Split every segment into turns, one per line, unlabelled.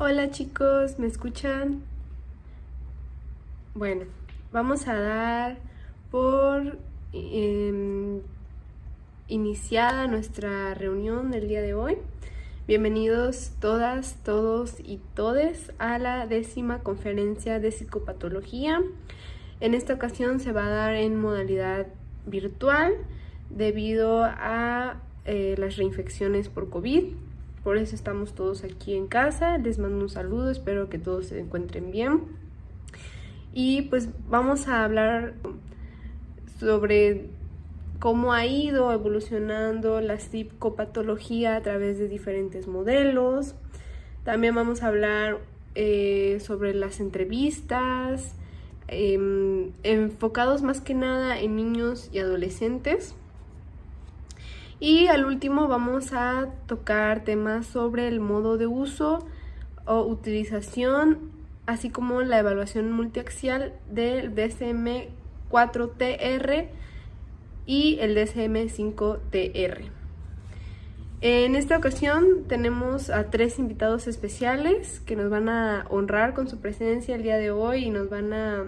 Hola chicos, ¿me escuchan? Bueno, vamos a dar por iniciada nuestra reunión del día de hoy. Bienvenidos todas, todos y todes a la 10ª conferencia de psicopatología. En esta ocasión se va a dar en modalidad virtual debido a las reinfecciones por COVID. Por eso estamos todos aquí en casa. Les mando un saludo, espero que todos se encuentren bien. Y pues vamos a hablar sobre cómo ha ido evolucionando la psicopatología a través de diferentes modelos. También vamos a hablar sobre las entrevistas, enfocados más que nada en niños y adolescentes. Y al último vamos a tocar temas sobre el modo de uso o utilización, así como la evaluación multiaxial del DSM-4TR y el DSM-5TR. En esta ocasión tenemos a 3 invitados especiales que nos van a honrar con su presencia el día de hoy y nos van a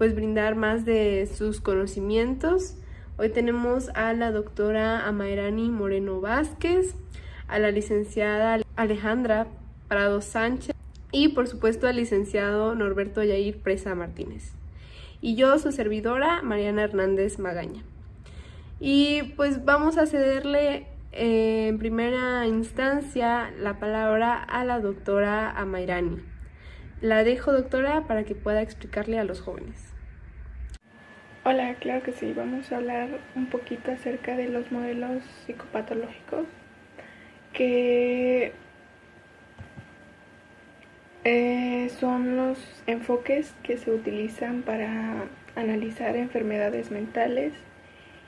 brindar más de sus conocimientos. Hoy tenemos a la doctora Amairani Moreno Vázquez, a la licenciada Alejandra Prado Sánchez y por supuesto al licenciado Norberto Yair Presa Martínez. Y yo, su servidora, Mariana Hernández Magaña. Y pues vamos a cederle en primera instancia la palabra a la doctora Amairani. La dejo, doctora, para que pueda explicarle a los jóvenes.
Hola, claro que sí, vamos a hablar un poquito acerca de los modelos psicopatológicos que son los enfoques que se utilizan para analizar enfermedades mentales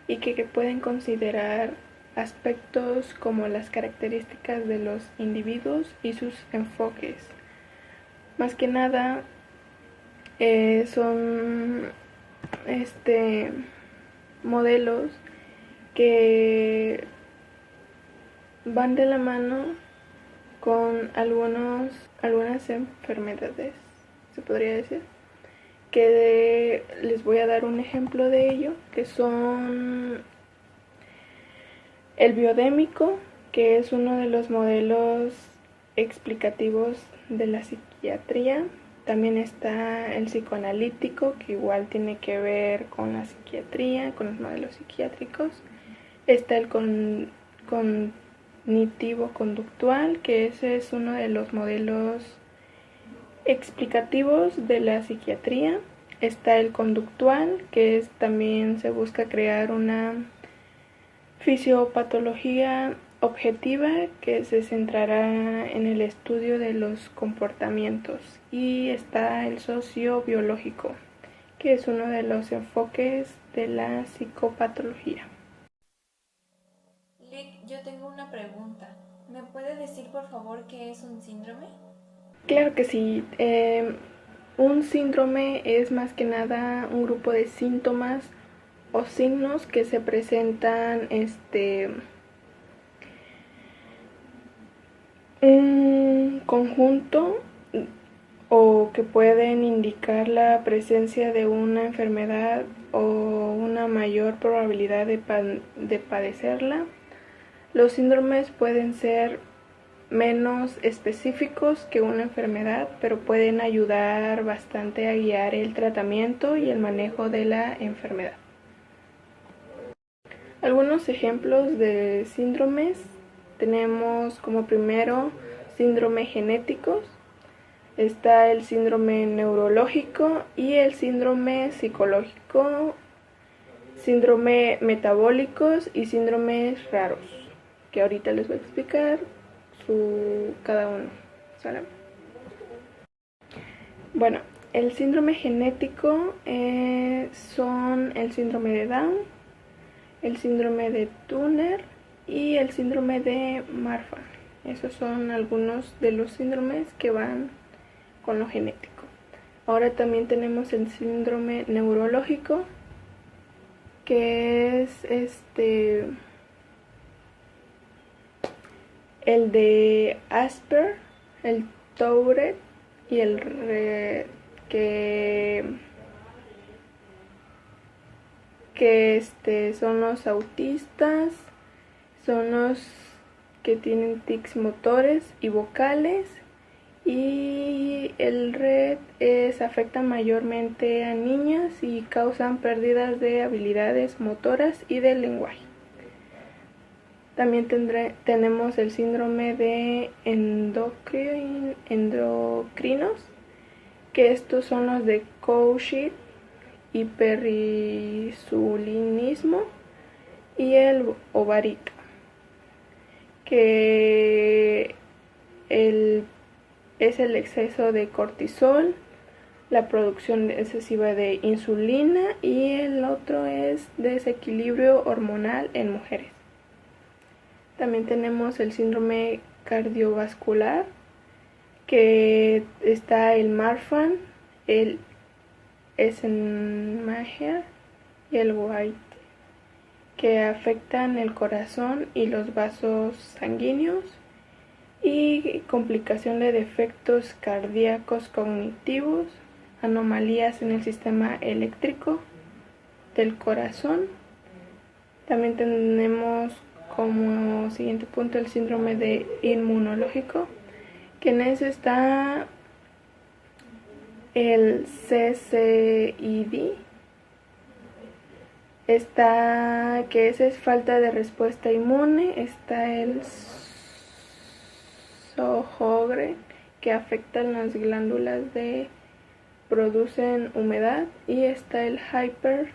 y que pueden considerar aspectos como las características de los individuos y sus enfoques. Más que nada son modelos que van de la mano con algunas enfermedades, se podría decir, que les voy a dar un ejemplo de ello, que son el biodémico, que es uno de los modelos explicativos de la psiquiatría. También está el psicoanalítico, que igual tiene que ver con la psiquiatría, con los modelos psiquiátricos. Está el cognitivo-conductual, que ese es uno de los modelos explicativos de la psiquiatría. Está el conductual, que también se busca crear una fisiopatología objetiva que se centrará en el estudio de los comportamientos. Y está el sociobiológico, que es uno de los enfoques de la psicopatología.
Lick, yo tengo una pregunta. ¿Me puede decir por favor qué es un síndrome?
Claro que sí. Un síndrome es más que nada un grupo de síntomas o signos que se presentan un conjunto o que pueden indicar la presencia de una enfermedad o una mayor probabilidad de padecerla. Los síndromes pueden ser menos específicos que una enfermedad, pero pueden ayudar bastante a guiar el tratamiento y el manejo de la enfermedad. Algunos ejemplos de síndromes tenemos como primero síndrome genéticos, está el síndrome neurológico y el síndrome psicológico, síndrome metabólicos y síndromes raros, que ahorita les voy a explicar cada uno. ¿Sale? Bueno, el síndrome genético son el síndrome de Down, el síndrome de Turner y el síndrome de Marfan. Esos son algunos de los síndromes que van con lo genético. Ahora también tenemos el síndrome neurológico, que es el de Asperger, el Tourette y el Red, que son los autistas, son los que tienen tics motores y vocales, y el Red afecta mayormente a niñas y causan pérdidas de habilidades motoras y del lenguaje. También tenemos el síndrome de endocrinos, que estos son los de Cauchy, hiperisulinismo y el ovárico, que es el exceso de cortisol, la producción excesiva de insulina, y el otro es desequilibrio hormonal en mujeres. También tenemos el síndrome cardiovascular, que está el Marfan, el Eisenmenger y el White, que afectan el corazón y los vasos sanguíneos, y complicación de defectos cardíacos cognitivos, anomalías en el sistema eléctrico del corazón. También tenemos como siguiente punto el síndrome de inmunológico, que en ese está el CCID, que esa es falta de respuesta inmune. Está el Sjögren, que afectan las glándulas de producen humedad, y está el Hyper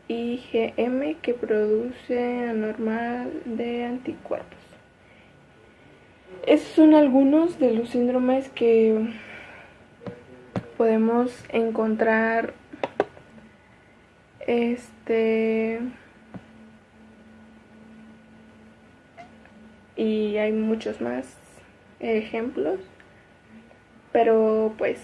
IgM, que produce anormal de anticuerpos. Esos son algunos de los síndromes que podemos encontrar y hay muchos más ejemplos, pero pues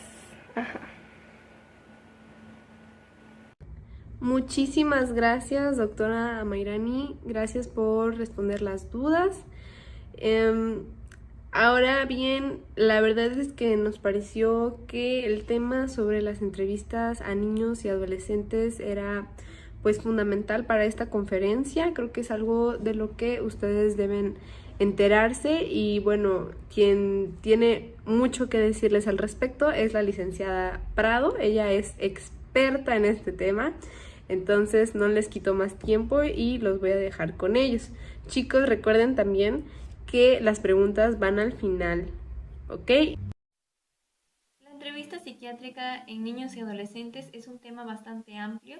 Muchísimas gracias, doctora Amairani. Gracias por responder las dudas. Ahora bien, la verdad es que nos pareció que el tema sobre las entrevistas a niños y adolescentes era pues fundamental para esta conferencia. Creo que es algo de lo que ustedes deben enterarse, y bueno, quien tiene mucho que decirles al respecto es la licenciada Prado. Ella es experta en este tema. Entonces no les quito más tiempo y los voy a dejar con ellos. Chicos, recuerden también que las preguntas van al final, ¿ok?
La entrevista psiquiátrica en niños y adolescentes es un tema bastante amplio.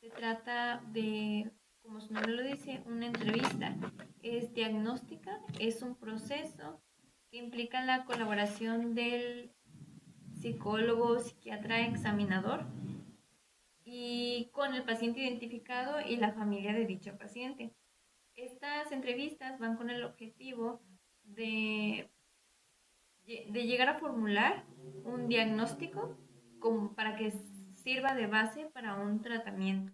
Se trata de, como su nombre lo dice, una entrevista. Es diagnóstica, es un proceso que implica la colaboración del psicólogo, psiquiatra, examinador, y con el paciente identificado y la familia de dicho paciente. Estas entrevistas van con el objetivo de llegar a formular un diagnóstico para que sirva de base para un tratamiento.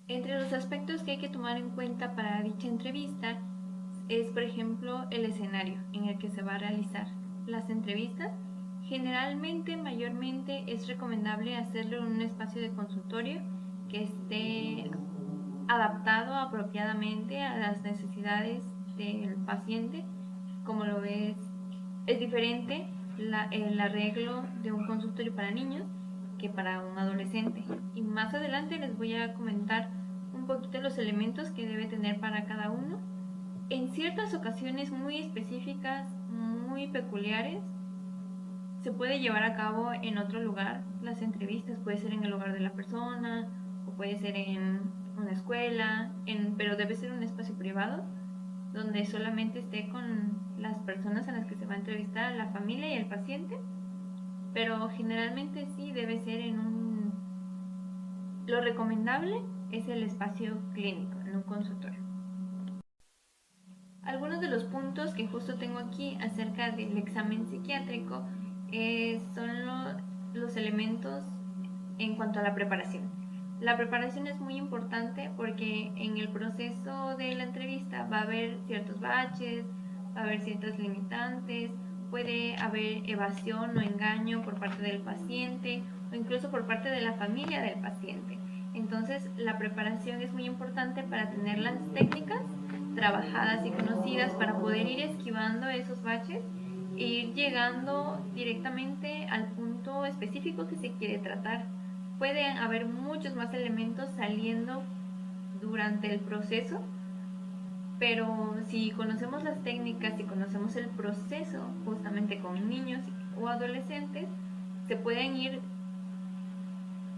Entre los aspectos que hay que tomar en cuenta para dicha entrevista es, por ejemplo, el escenario en el que se va a realizar las entrevistas. Generalmente, mayormente, es recomendable hacerlo en un espacio de consultorio que esté adaptado apropiadamente a las necesidades del paciente. Como lo es diferente el arreglo de un consultorio para niños que para un adolescente. Y más adelante les voy a comentar un poquito los elementos que debe tener para cada uno. En ciertas ocasiones muy específicas, muy peculiares, se puede llevar a cabo en otro lugar las entrevistas. Puede ser en el hogar de la persona o puede ser en una escuela, pero debe ser un espacio privado donde solamente esté con las personas a las que se va a entrevistar, la familia y el paciente. Pero generalmente sí debe ser lo recomendable es el espacio clínico, en un consultorio. Algunos de los puntos que justo tengo aquí acerca del examen psiquiátrico son los elementos en cuanto a la preparación. La preparación es muy importante porque en el proceso de la entrevista va a haber ciertos baches, va a haber ciertas limitantes, puede haber evasión o engaño por parte del paciente o incluso por parte de la familia del paciente. Entonces, la preparación es muy importante para tener las técnicas trabajadas y conocidas para poder ir esquivando esos baches e ir llegando directamente al punto específico que se quiere tratar. Pueden haber muchos más elementos saliendo durante el proceso, pero si conocemos las técnicas, si conocemos el proceso justamente con niños o adolescentes, se pueden ir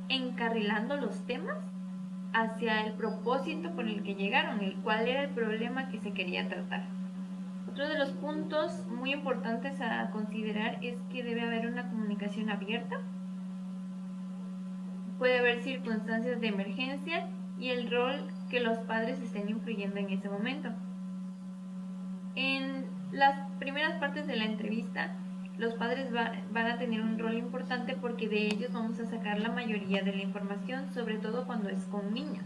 encarrilando los temas hacia el propósito con el que llegaron, el cual era el problema que se quería tratar. Otro de los puntos muy importantes a considerar es que debe haber una comunicación abierta. Puede haber circunstancias de emergencia y el rol que los padres estén influyendo en ese momento. En las primeras partes de la entrevista, los padres van a tener un rol importante porque de ellos vamos a sacar la mayoría de la información, sobre todo cuando es con niños.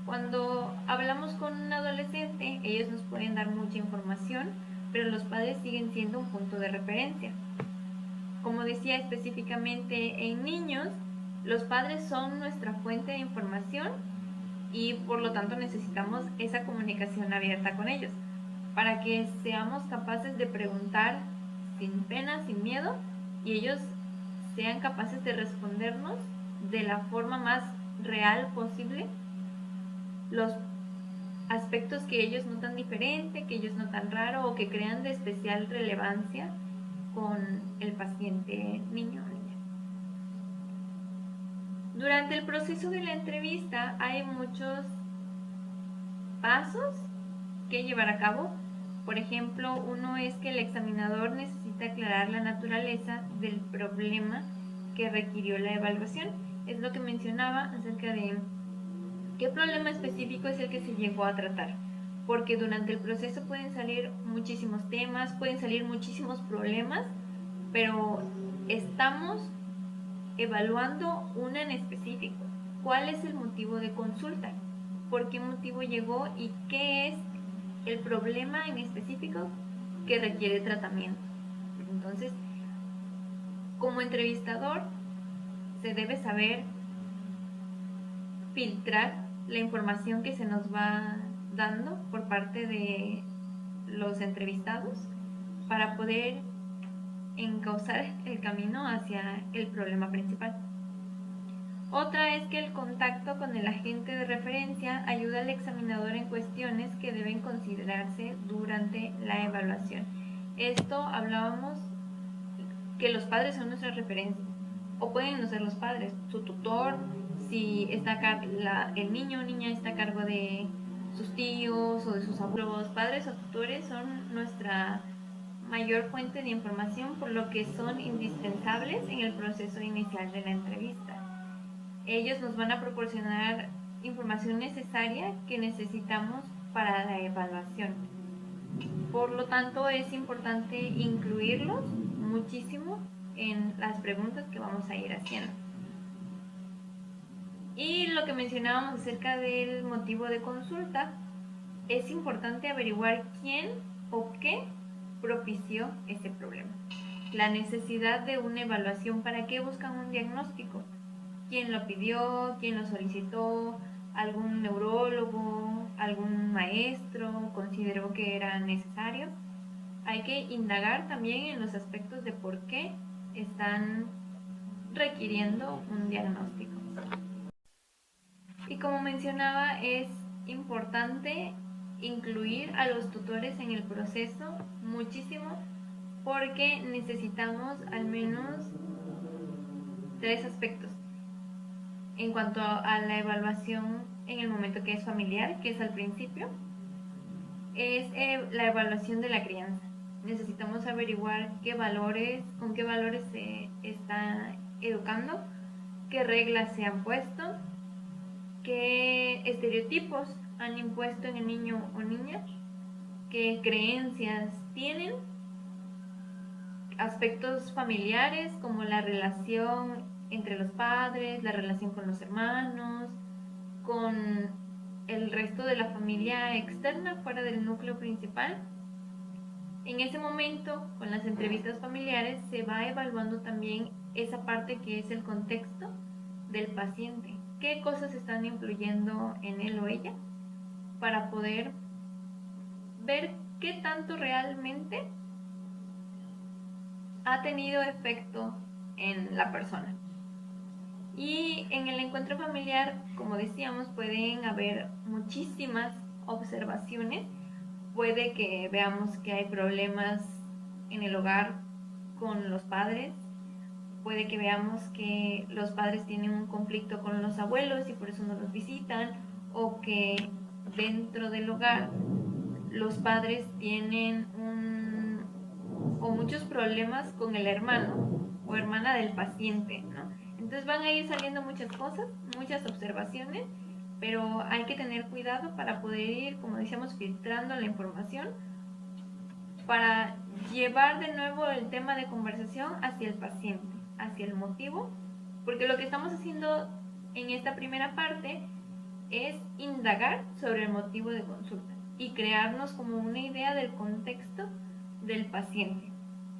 Cuando hablamos con un adolescente, ellos nos pueden dar mucha información, pero los padres siguen siendo un punto de referencia. Como decía específicamente en niños, los padres son nuestra fuente de información y por lo tanto necesitamos esa comunicación abierta con ellos para que seamos capaces de preguntar sin pena, sin miedo, y ellos sean capaces de respondernos de la forma más real posible los aspectos que ellos notan diferente, que ellos notan raro o que crean de especial relevancia con el paciente niño o niña. Durante el proceso de la entrevista hay muchos pasos que llevar a cabo. Por ejemplo, uno es que el examinador necesita aclarar la naturaleza del problema que requirió la evaluación. Es lo que mencionaba acerca de qué problema específico es el que se llegó a tratar. Porque durante el proceso pueden salir muchísimos temas, pueden salir muchísimos problemas, pero estamos evaluando una en específico. ¿Cuál es el motivo de consulta? ¿Por qué motivo llegó y qué es el problema en específico que requiere tratamiento? Entonces, como entrevistador, se debe saber filtrar la información que se nos va dando por parte de los entrevistados para poder encauzar el camino hacia el problema principal. Otra es que el contacto con el agente de referencia ayuda al examinador en cuestiones que deben considerarse durante la evaluación. Esto hablábamos que los padres son nuestra referencia, o pueden no ser los padres, su tutor, si está el niño o niña está a cargo de sus tíos o de sus abuelos. Padres o tutores son nuestra mayor fuente de información, por lo que son indispensables en el proceso inicial de la entrevista. Ellos nos van a proporcionar información necesaria que necesitamos para la evaluación. Por lo tanto, es importante incluirlos muchísimo en las preguntas que vamos a ir haciendo. Y lo que mencionábamos acerca del motivo de consulta, es importante averiguar quién o qué propició ese problema. La necesidad de una evaluación, ¿para qué buscan un diagnóstico? ¿Quién lo pidió? ¿Quién lo solicitó? ¿Algún neurólogo? ¿Algún maestro consideró que era necesario? Hay que indagar también en los aspectos de por qué están requiriendo un diagnóstico. Y como mencionaba, es importante incluir a los tutores en el proceso muchísimo, porque necesitamos al menos 3 aspectos en cuanto a la evaluación en el momento que es familiar, que es al principio. Es la evaluación de la crianza. Necesitamos averiguar con qué valores se está educando, qué reglas se han puesto, qué estereotipos han impuesto en el niño o niña, qué creencias tienen, aspectos familiares como la relación entre los padres, la relación con los hermanos, con el resto de la familia externa fuera del núcleo principal. En ese momento, con las entrevistas familiares se va evaluando también esa parte que es el contexto del paciente. ¿Qué cosas están influyendo en él o ella? Para poder ver qué tanto realmente ha tenido efecto en la persona. Y en el encuentro familiar, como decíamos, pueden haber muchísimas observaciones. Puede que veamos que hay problemas en el hogar con los padres. Puede que veamos que los padres tienen un conflicto con los abuelos y por eso no los visitan. O que dentro del hogar los padres tienen o muchos problemas con el hermano o hermana del paciente, ¿no? Entonces van a ir saliendo muchas cosas, muchas observaciones, pero hay que tener cuidado para poder ir, como decíamos, filtrando la información para llevar de nuevo el tema de conversación hacia el paciente, hacia el motivo, porque lo que estamos haciendo en esta primera parte es indagar sobre el motivo de consulta y crearnos como una idea del contexto del paciente.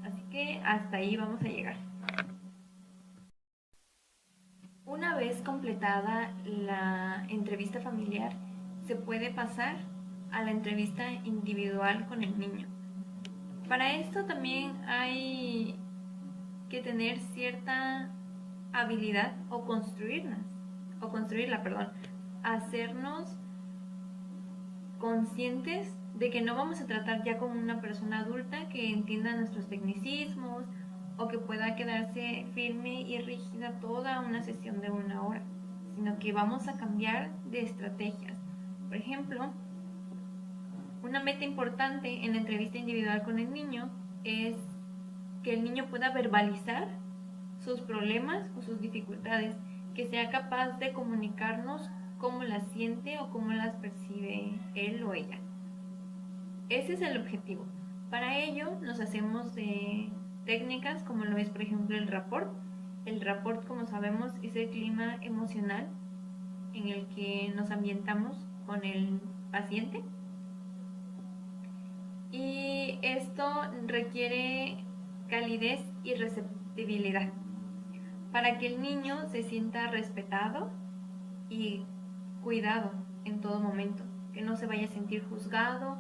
Así que hasta ahí vamos a llegar. Una vez completada la entrevista familiar, se puede pasar a la entrevista individual con el niño. Para esto también hay que tener cierta habilidad o construirla, hacernos conscientes de que no vamos a tratar ya con una persona adulta que entienda nuestros tecnicismos o que pueda quedarse firme y rígida toda una sesión de 1 hora, sino que vamos a cambiar de estrategias. Por ejemplo, una meta importante en la entrevista individual con el niño es que el niño pueda verbalizar sus problemas o sus dificultades, que sea capaz de comunicarnos cómo las siente o cómo las percibe él o ella. Ese es el objetivo. Para ello nos hacemos de técnicas como lo es, por ejemplo, el rapport. El rapport, como sabemos, es el clima emocional en el que nos ambientamos con el paciente. Y esto requiere calidez y receptibilidad para que el niño se sienta respetado y cuidado en todo momento, que no se vaya a sentir juzgado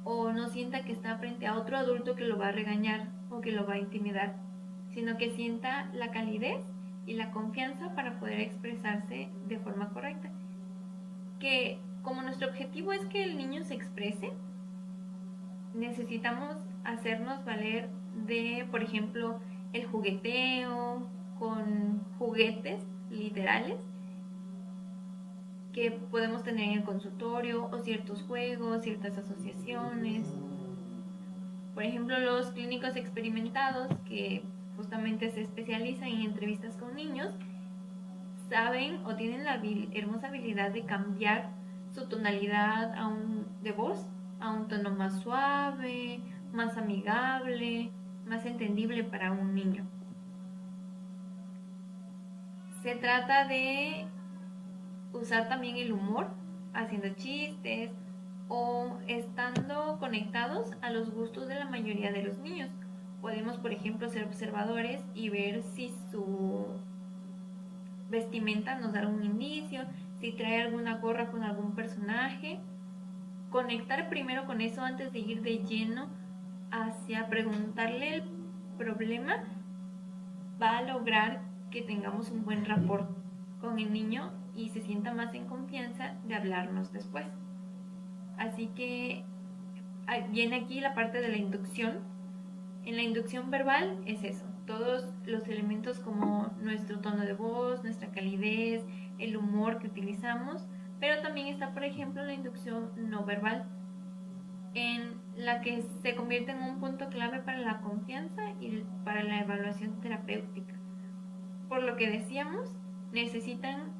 o no sienta que está frente a otro adulto que lo va a regañar o que lo va a intimidar, sino que sienta la calidez y la confianza para poder expresarse de forma correcta. Que como nuestro objetivo es que el niño se exprese, necesitamos hacernos valer de, por ejemplo, el jugueteo con juguetes literales que podemos tener en el consultorio o ciertos juegos, ciertas asociaciones. Por ejemplo, los clínicos experimentados que justamente se especializan en entrevistas con niños saben o tienen la hermosa habilidad de cambiar su tonalidad de voz a un tono más suave, más amigable, más entendible para un niño. Se trata de usar también el humor, haciendo chistes o estando conectados a los gustos de la mayoría de los niños. Podemos, por ejemplo, ser observadores y ver si su vestimenta nos da algún indicio, si trae alguna gorra con algún personaje. Conectar primero con eso antes de ir de lleno hacia preguntarle el problema va a lograr que tengamos un buen rapport con el niño y se sienta más en confianza de hablarnos después. Así que viene aquí la parte de la inducción. En la inducción verbal es eso, todos los elementos como nuestro tono de voz, nuestra calidez, el humor que utilizamos, pero también está, por ejemplo, la inducción no verbal, en la que se convierte en un punto clave para la confianza y para la evaluación terapéutica. Por lo que decíamos, necesitan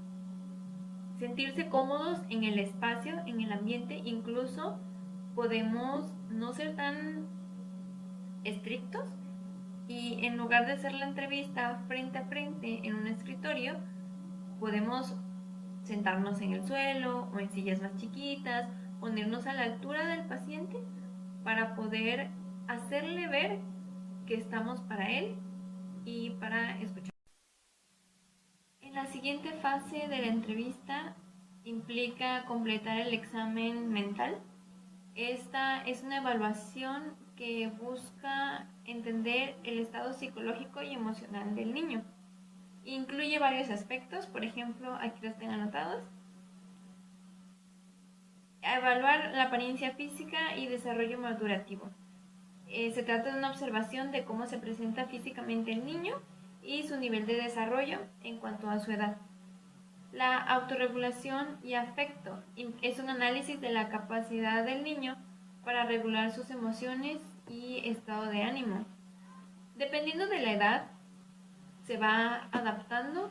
sentirse cómodos en el espacio, en el ambiente. Incluso podemos no ser tan estrictos y en lugar de hacer la entrevista frente a frente en un escritorio, podemos sentarnos en el suelo o en sillas más chiquitas, ponernos a la altura del paciente para poder hacerle ver que estamos para él y para escuchar. En la siguiente fase de la entrevista implica completar el examen mental. Esta es una evaluación que busca entender el estado psicológico y emocional del niño. Incluye varios aspectos, por ejemplo, aquí los tengo anotados. Evaluar la apariencia física y desarrollo madurativo. Se trata de una observación de cómo se presenta físicamente el niño y su nivel de desarrollo en cuanto a su edad. La autorregulación y afecto es un análisis de la capacidad del niño para regular sus emociones y estado de ánimo. Dependiendo de la edad, se va adaptando.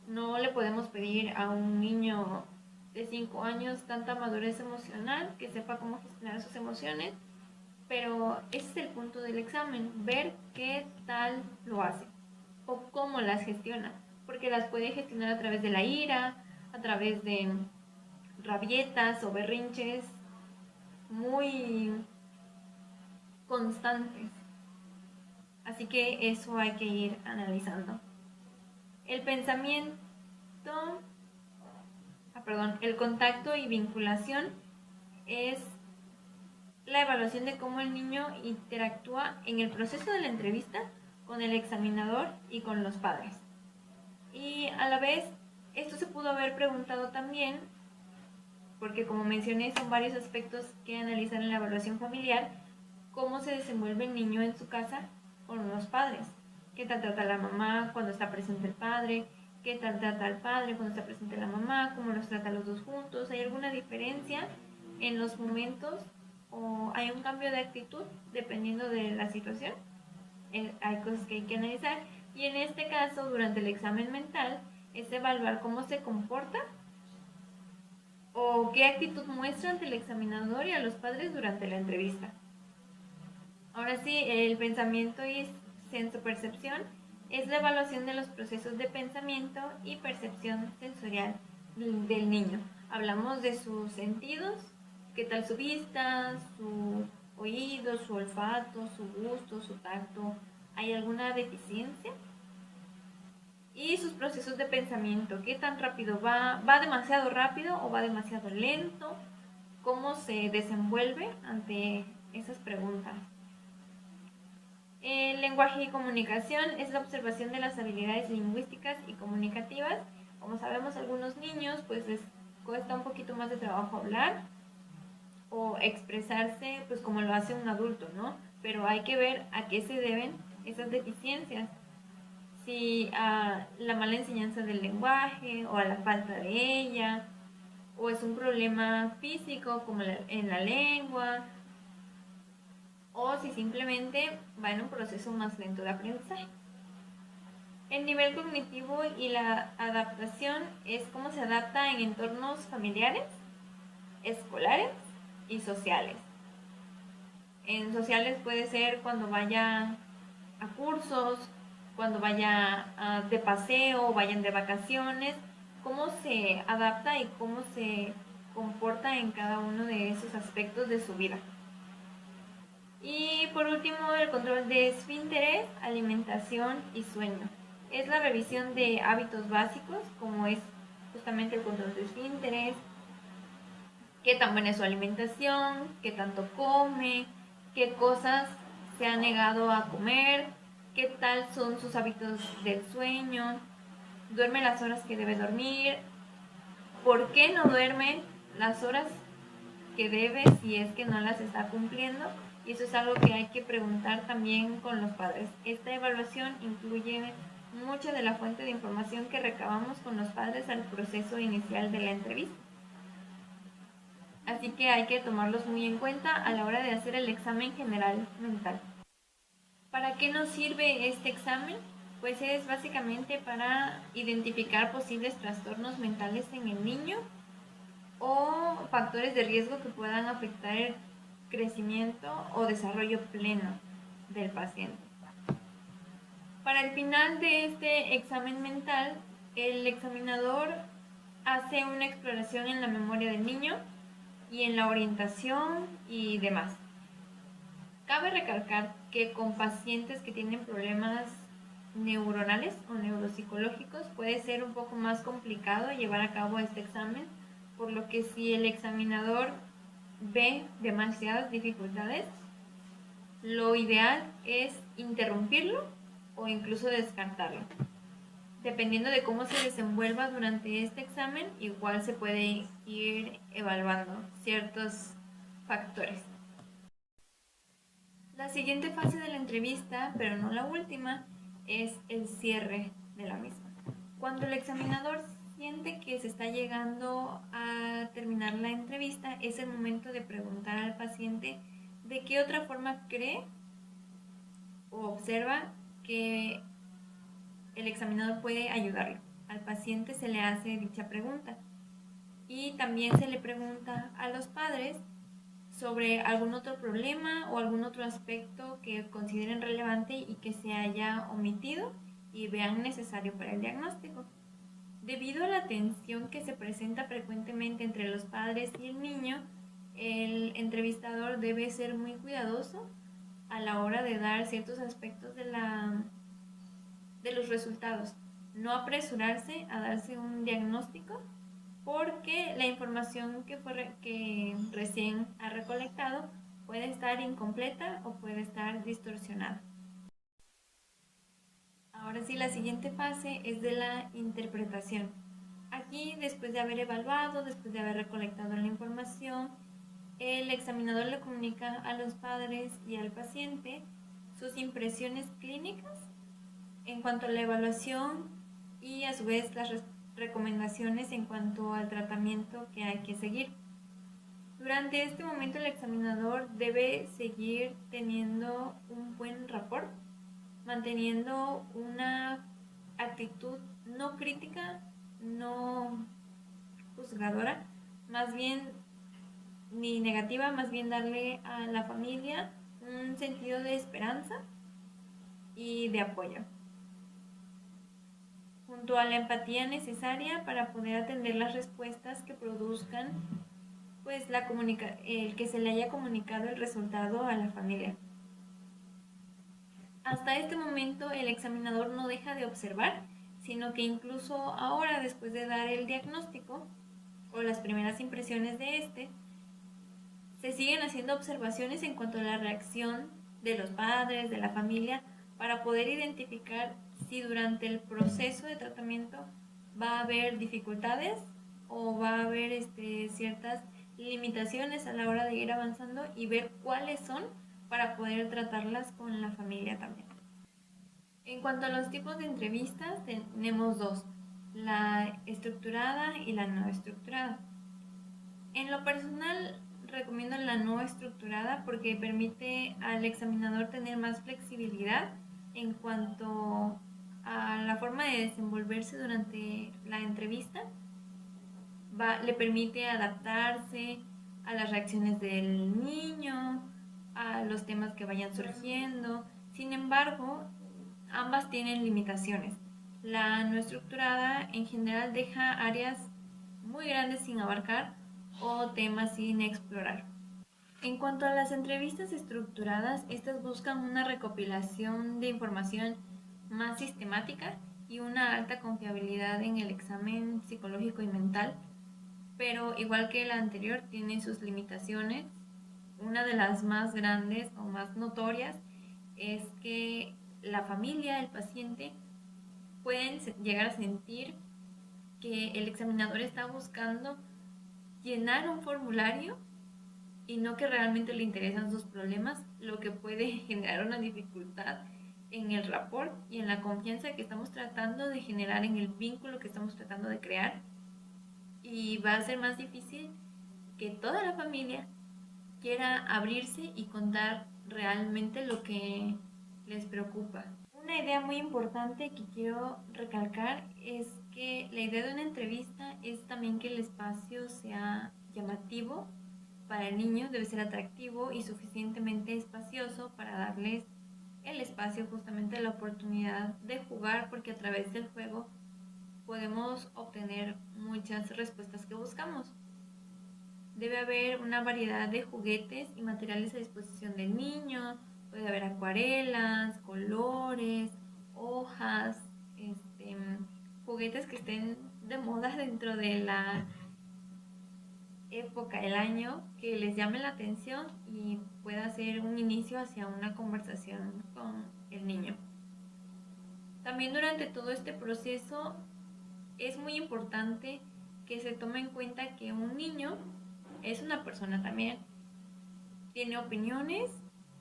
No le podemos pedir a un niño de 5 años tanta madurez emocional, que sepa cómo gestionar sus emociones, pero ese es el punto del examen, ver qué tal lo hace o cómo las gestiona, porque las puede gestionar a través de la ira, a través de rabietas o berrinches muy constantes. Así que eso hay que ir analizando. El pensamiento, el contacto y vinculación es la evaluación de cómo el niño interactúa en el proceso de la entrevista con el examinador y con los padres. Y a la vez, esto se pudo haber preguntado también, porque como mencioné, son varios aspectos que analizar en la evaluación familiar, cómo se desenvuelve el niño en su casa con los padres. ¿Qué tal trata la mamá cuando está presente el padre? ¿Qué tal trata el padre cuando está presente la mamá? ¿Cómo los trata los dos juntos? ¿Hay alguna diferencia en los momentos o hay un cambio de actitud dependiendo de la situación? Hay cosas que hay que analizar. Y en este caso, durante el examen mental, es evaluar cómo se comporta o qué actitud muestra ante el examinador y a los padres durante la entrevista. Ahora sí, el pensamiento y sensopercepción es la evaluación de los procesos de pensamiento y percepción sensorial del niño. Hablamos de sus sentidos, qué tal su vista, su oído, su olfato, su gusto, su tacto. ¿Hay alguna deficiencia? Y sus procesos de pensamiento, qué tan rápido va demasiado rápido o va demasiado lento, cómo se desenvuelve ante esas preguntas. El lenguaje y comunicación es la observación de las habilidades lingüísticas y comunicativas. Como sabemos, a algunos niños pues les cuesta un poquito más de trabajo hablar o expresarse pues como lo hace un adulto, ¿no? Pero hay que ver a qué se deben esas deficiencias. Si a la mala enseñanza del lenguaje o a la falta de ella, o es un problema físico como en la lengua, o si simplemente va en un proceso más lento de aprendizaje. El nivel cognitivo y la adaptación es cómo se adapta en entornos familiares, escolares y sociales. En sociales puede ser cuando vaya a cursos, cuando vaya de paseo, vayan de vacaciones, cómo se adapta y cómo se comporta en cada uno de esos aspectos de su vida. Y por último, el control de esfínteres, alimentación y sueño. Es la revisión de hábitos básicos, como es justamente el control de esfínteres, qué tan buena es su alimentación, qué tanto come, qué cosas se ha negado a comer, qué tal son sus hábitos del sueño, duerme las horas que debe dormir, por qué no duerme las horas que debe si es que no las está cumpliendo. Y eso es algo que hay que preguntar también con los padres. Esta evaluación incluye mucha de la fuente de información que recabamos con los padres al proceso inicial de la entrevista. Así que hay que tomarlos muy en cuenta a la hora de hacer el examen general mental. ¿Para qué nos sirve este examen? Pues es básicamente para identificar posibles trastornos mentales en el niño o factores de riesgo que puedan afectar el crecimiento o desarrollo pleno del paciente. Para el final de este examen mental, el examinador hace una exploración en la memoria del niño y en la orientación y demás. Cabe recalcar que con pacientes que tienen problemas neuronales o neuropsicológicos puede ser un poco más complicado llevar a cabo este examen, por lo que si el examinador ve demasiadas dificultades, lo ideal es interrumpirlo o incluso descartarlo. Dependiendo de cómo se desenvuelva durante este examen, igual se puede ir evaluando ciertos factores. La siguiente fase de la entrevista, pero no la última, es el cierre de la misma. Cuando el examinador siente que se está llegando a terminar la entrevista, es el momento de preguntar al paciente de qué otra forma cree o observa que el examinador puede ayudarlo. Al paciente se le hace dicha pregunta y también se le pregunta a los padres sobre algún otro problema o algún otro aspecto que consideren relevante y que se haya omitido y vean necesario para el diagnóstico. Debido a la tensión que se presenta frecuentemente entre los padres y el niño, el entrevistador debe ser muy cuidadoso a la hora de dar ciertos aspectos de los resultados. No apresurarse a darse un diagnóstico porque la información que recién ha recolectado puede estar incompleta o puede estar distorsionada. Ahora sí, la siguiente fase es de la interpretación. Aquí, después de haber evaluado, después de haber recolectado la información, el examinador le comunica a los padres y al paciente sus impresiones clínicas en cuanto a la evaluación y a su vez las recomendaciones en cuanto al tratamiento que hay que seguir. Durante este momento el examinador debe seguir teniendo un buen rapport, manteniendo una actitud no crítica, no juzgadora, más bien ni negativa, más bien darle a la familia un sentido de esperanza y de apoyo, junto a la empatía necesaria para poder atender las respuestas que produzcan pues el que se le haya comunicado el resultado a la familia. Hasta este momento el examinador no deja de observar, sino que incluso ahora, después de dar el diagnóstico o las primeras impresiones de este, se siguen haciendo observaciones en cuanto a la reacción de los padres, de la familia, para poder identificar si durante el proceso de tratamiento va a haber dificultades o va a haber ciertas limitaciones a la hora de ir avanzando y ver cuáles son para poder tratarlas con la familia también. En cuanto a los tipos de entrevistas, tenemos dos, la estructurada y la no estructurada. En lo personal, recomiendo la no estructurada porque permite al examinador tener más flexibilidad en cuanto a la forma de desenvolverse durante la entrevista. Le permite adaptarse a las reacciones del niño, a los temas que vayan surgiendo. Sin embargo, ambas tienen limitaciones. La no estructurada en general deja áreas muy grandes sin abarcar o temas sin explorar. En cuanto a las entrevistas estructuradas, estas buscan una recopilación de información más sistemática y una alta confiabilidad en el examen psicológico y mental, pero igual que la anterior tiene sus limitaciones. Una de las más grandes o más notorias es que la familia, el paciente, pueden llegar a sentir que el examinador está buscando llenar un formulario y no que realmente le interesan sus problemas, lo que puede generar una dificultad en el rapport y en la confianza que estamos tratando de generar, en el vínculo que estamos tratando de crear, y va a ser más difícil que toda la familia quiera abrirse y contar realmente lo que les preocupa. Una idea muy importante que quiero recalcar es que la idea de una entrevista es también que el espacio sea llamativo para el niño, debe ser atractivo y suficientemente espacioso para darles el espacio, justamente la oportunidad de jugar, porque a través del juego podemos obtener muchas respuestas que buscamos. debe haber una variedad de juguetes y materiales a disposición del niño. Puede haber acuarelas, colores, hojas, juguetes que estén de moda dentro de la época, el año, que les llame la atención y pueda ser un inicio hacia una conversación con el niño. También durante todo este proceso es muy importante que se tome en cuenta que un niño es una persona también, tiene opiniones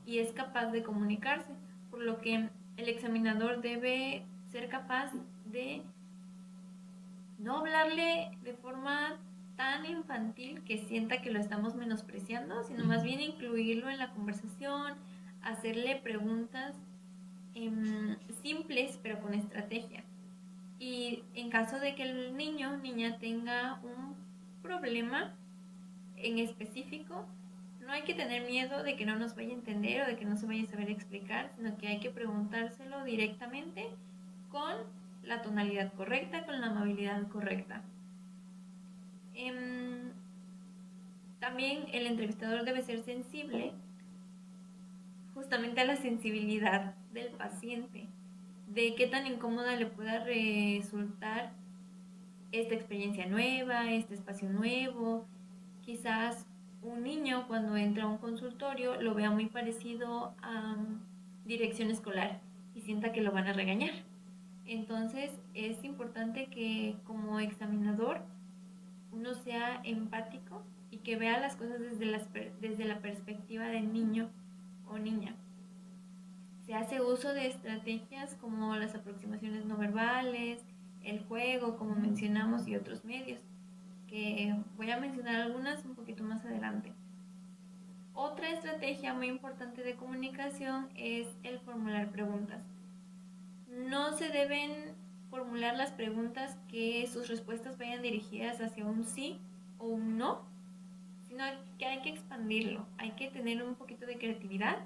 y es capaz de comunicarse, por lo que el examinador debe ser capaz de no hablarle de forma tan infantil que sienta que lo estamos menospreciando, sino más bien incluirlo en la conversación, hacerle preguntas simples pero con estrategia. Y en caso de que el niño o niña tenga un problema en específico, no hay que tener miedo de que no nos vaya a entender o de que no se vaya a saber explicar, sino que hay que preguntárselo directamente con la tonalidad correcta, con la amabilidad correcta. También el entrevistador debe ser sensible justamente a la sensibilidad del paciente, de qué tan incómoda le pueda resultar esta experiencia nueva, este espacio nuevo. Quizás un niño cuando entra a un consultorio lo vea muy parecido a dirección escolar y sienta que lo van a regañar. Entonces es importante que como examinador uno sea empático y que vea las cosas desde la perspectiva del niño o niña. Se hace uso de estrategias como las aproximaciones no verbales, el juego, como mencionamos, y otros medios, que voy a mencionar algunas un poquito más adelante. Otra estrategia muy importante de comunicación es el formular preguntas. No se deben formular las preguntas que sus respuestas vayan dirigidas hacia un sí o un no, sino que hay que expandirlo, hay que tener un poquito de creatividad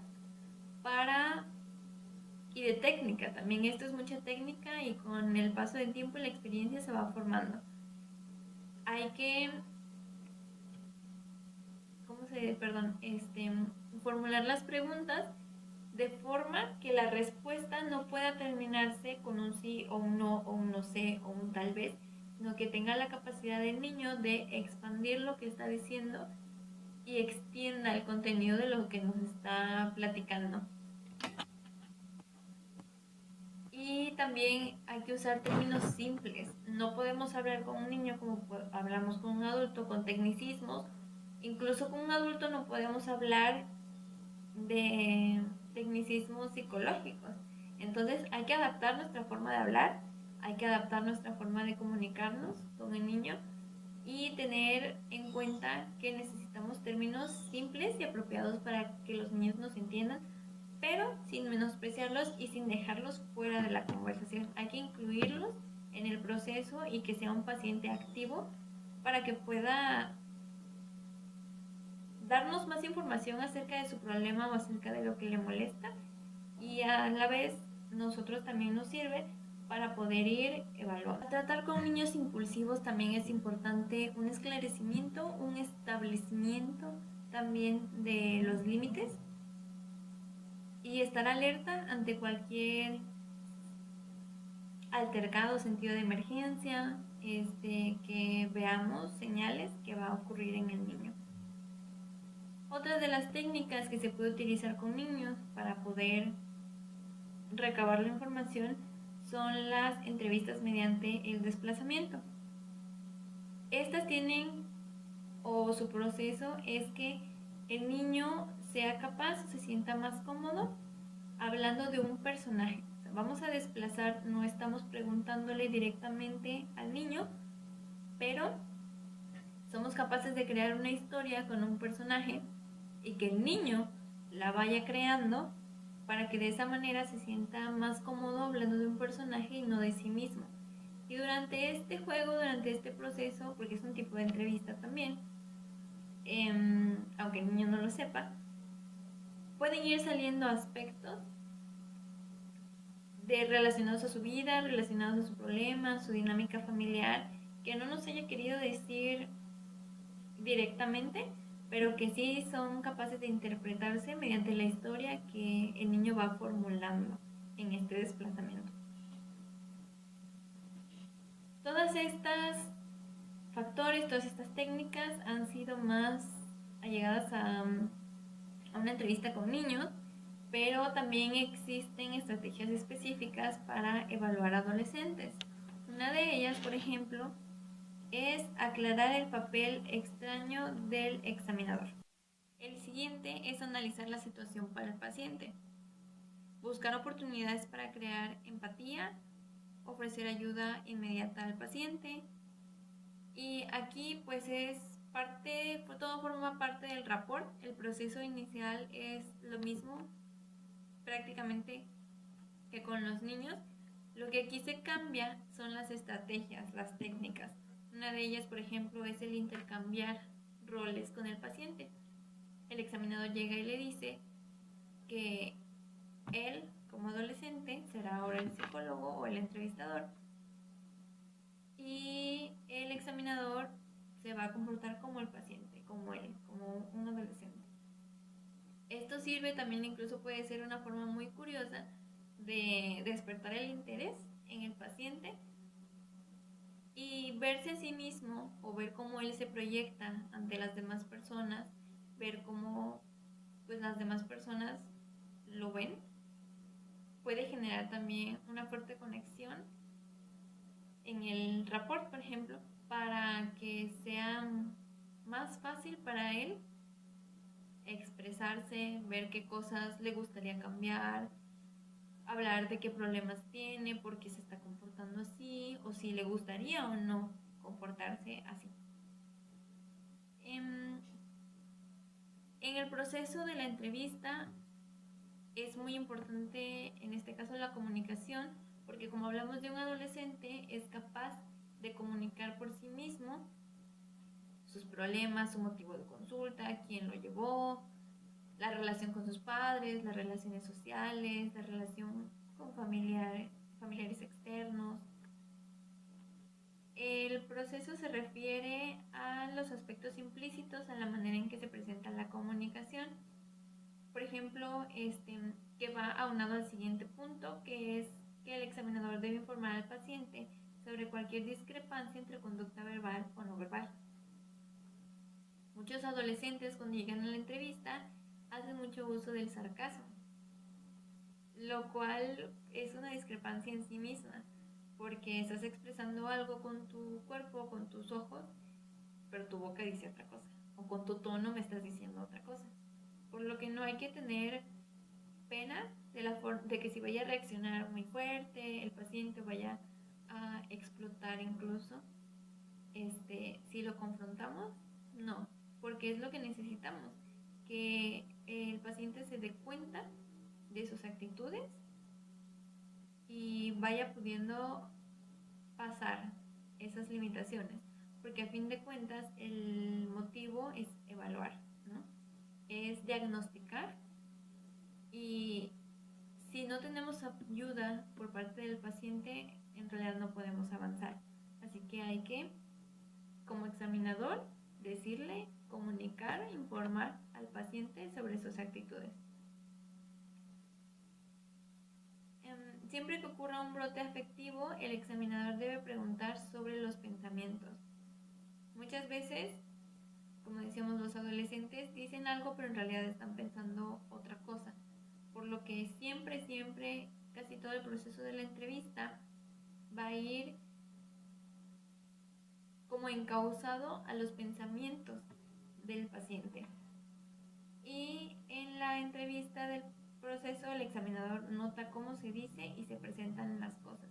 y de técnica también. Esto es mucha técnica y con el paso del tiempo y la experiencia se va formando. Hay que formular las preguntas de forma que la respuesta no pueda terminarse con un sí o un no o un no sé o un tal vez, sino que tenga la capacidad del niño de expandir lo que está diciendo y extienda el contenido de lo que nos está platicando. Y también hay que usar términos simples. No podemos hablar con un niño como hablamos con un adulto, con tecnicismos. Incluso con un adulto no podemos hablar de tecnicismos psicológicos. Entonces hay que adaptar nuestra forma de hablar, hay que adaptar nuestra forma de comunicarnos con el niño y tener en cuenta que necesitamos términos simples y apropiados para que los niños nos entiendan, pero sin menospreciarlos y sin dejarlos fuera de la conversación. Hay que incluirlos en el proceso y que sea un paciente activo para que pueda darnos más información acerca de su problema o acerca de lo que le molesta, y a la vez nosotros también nos sirve para poder ir evaluando. Tratar con niños impulsivos también es importante un esclarecimiento, un establecimiento también de los límites y estar alerta ante cualquier altercado, sentido de emergencia, que veamos señales que va a ocurrir en el niño. Otra de las técnicas que se puede utilizar con niños para poder recabar la información son las entrevistas mediante el desplazamiento. Estas tienen, o su proceso es que el niño sea capaz o se sienta más cómodo hablando de un personaje. O sea, vamos a desplazar, no estamos preguntándole directamente al niño, pero somos capaces de crear una historia con un personaje y que el niño la vaya creando para que de esa manera se sienta más cómodo hablando de un personaje y no de sí mismo. Y durante este juego, durante este proceso, porque es un tipo de entrevista también, aunque el niño no lo sepa, pueden ir saliendo aspectos relacionados a su vida, relacionados a su problema, su dinámica familiar, que no nos haya querido decir directamente, pero que sí son capaces de interpretarse mediante la historia que el niño va formulando en este desplazamiento. Todas estas factores, todas estas técnicas han sido más allegadas a una entrevista con niños, pero también existen estrategias específicas para evaluar adolescentes. Una de ellas, por ejemplo, es aclarar el papel extraño del examinador. El siguiente es analizar la situación para el paciente, buscar oportunidades para crear empatía, ofrecer ayuda inmediata al paciente. Y aquí pues todo forma parte del rapport. El proceso inicial es lo mismo prácticamente que con los niños. Lo que aquí se cambia son las estrategias, las técnicas. Una de ellas, por ejemplo, es el intercambiar roles con el paciente. El examinador llega y le dice que él, como adolescente, será ahora el psicólogo o el entrevistador. Y el examinador se va a comportar como el paciente, como él, como un adolescente. Esto sirve también, incluso puede ser una forma muy curiosa de despertar el interés en el paciente y verse a sí mismo o ver cómo él se proyecta ante las demás personas, ver cómo pues las demás personas lo ven, puede generar también una fuerte conexión en el rapport, por ejemplo, para que sea más fácil para él expresarse, ver qué cosas le gustaría cambiar, hablar de qué problemas tiene, por qué se está comportando así, o si le gustaría o no comportarse así. En el proceso de la entrevista es muy importante, en este caso, la comunicación, porque como hablamos de un adolescente, es capaz de comunicar por sí mismo sus problemas, su motivo de consulta, quién lo llevó, la relación con sus padres, las relaciones sociales, la relación con familiares externos. El proceso se refiere a los aspectos implícitos, a la manera en que se presenta la comunicación. Por ejemplo, que va aunado al siguiente punto, que es que el examinador debe informar al paciente sobre cualquier discrepancia entre conducta verbal o no verbal. Muchos adolescentes, cuando llegan a la entrevista, hacen mucho uso del sarcasmo, lo cual es una discrepancia en sí misma, porque estás expresando algo con tu cuerpo, con tus ojos, pero tu boca dice otra cosa, o con tu tono me estás diciendo otra cosa. Por lo que no hay que tener pena de que si vaya a reaccionar muy fuerte, el paciente vaya a explotar incluso, si lo confrontamos, no, porque es lo que necesitamos, que el paciente se dé cuenta de sus actitudes y vaya pudiendo pasar esas limitaciones, porque a fin de cuentas el motivo es evaluar, ¿no? Es diagnosticar, y si no tenemos ayuda por parte del paciente, en realidad no podemos avanzar. Así que hay que, como examinador, decirle, comunicar, informar al paciente sobre sus actitudes. Siempre que ocurra un brote afectivo, el examinador debe preguntar sobre los pensamientos. Muchas veces, como decíamos, los adolescentes dicen algo, pero en realidad están pensando otra cosa. Por lo que siempre, casi todo el proceso de la entrevista va a ir como encauzado a los pensamientos del paciente. Y en la entrevista del proceso, el examinador nota cómo se dice y se presentan las cosas.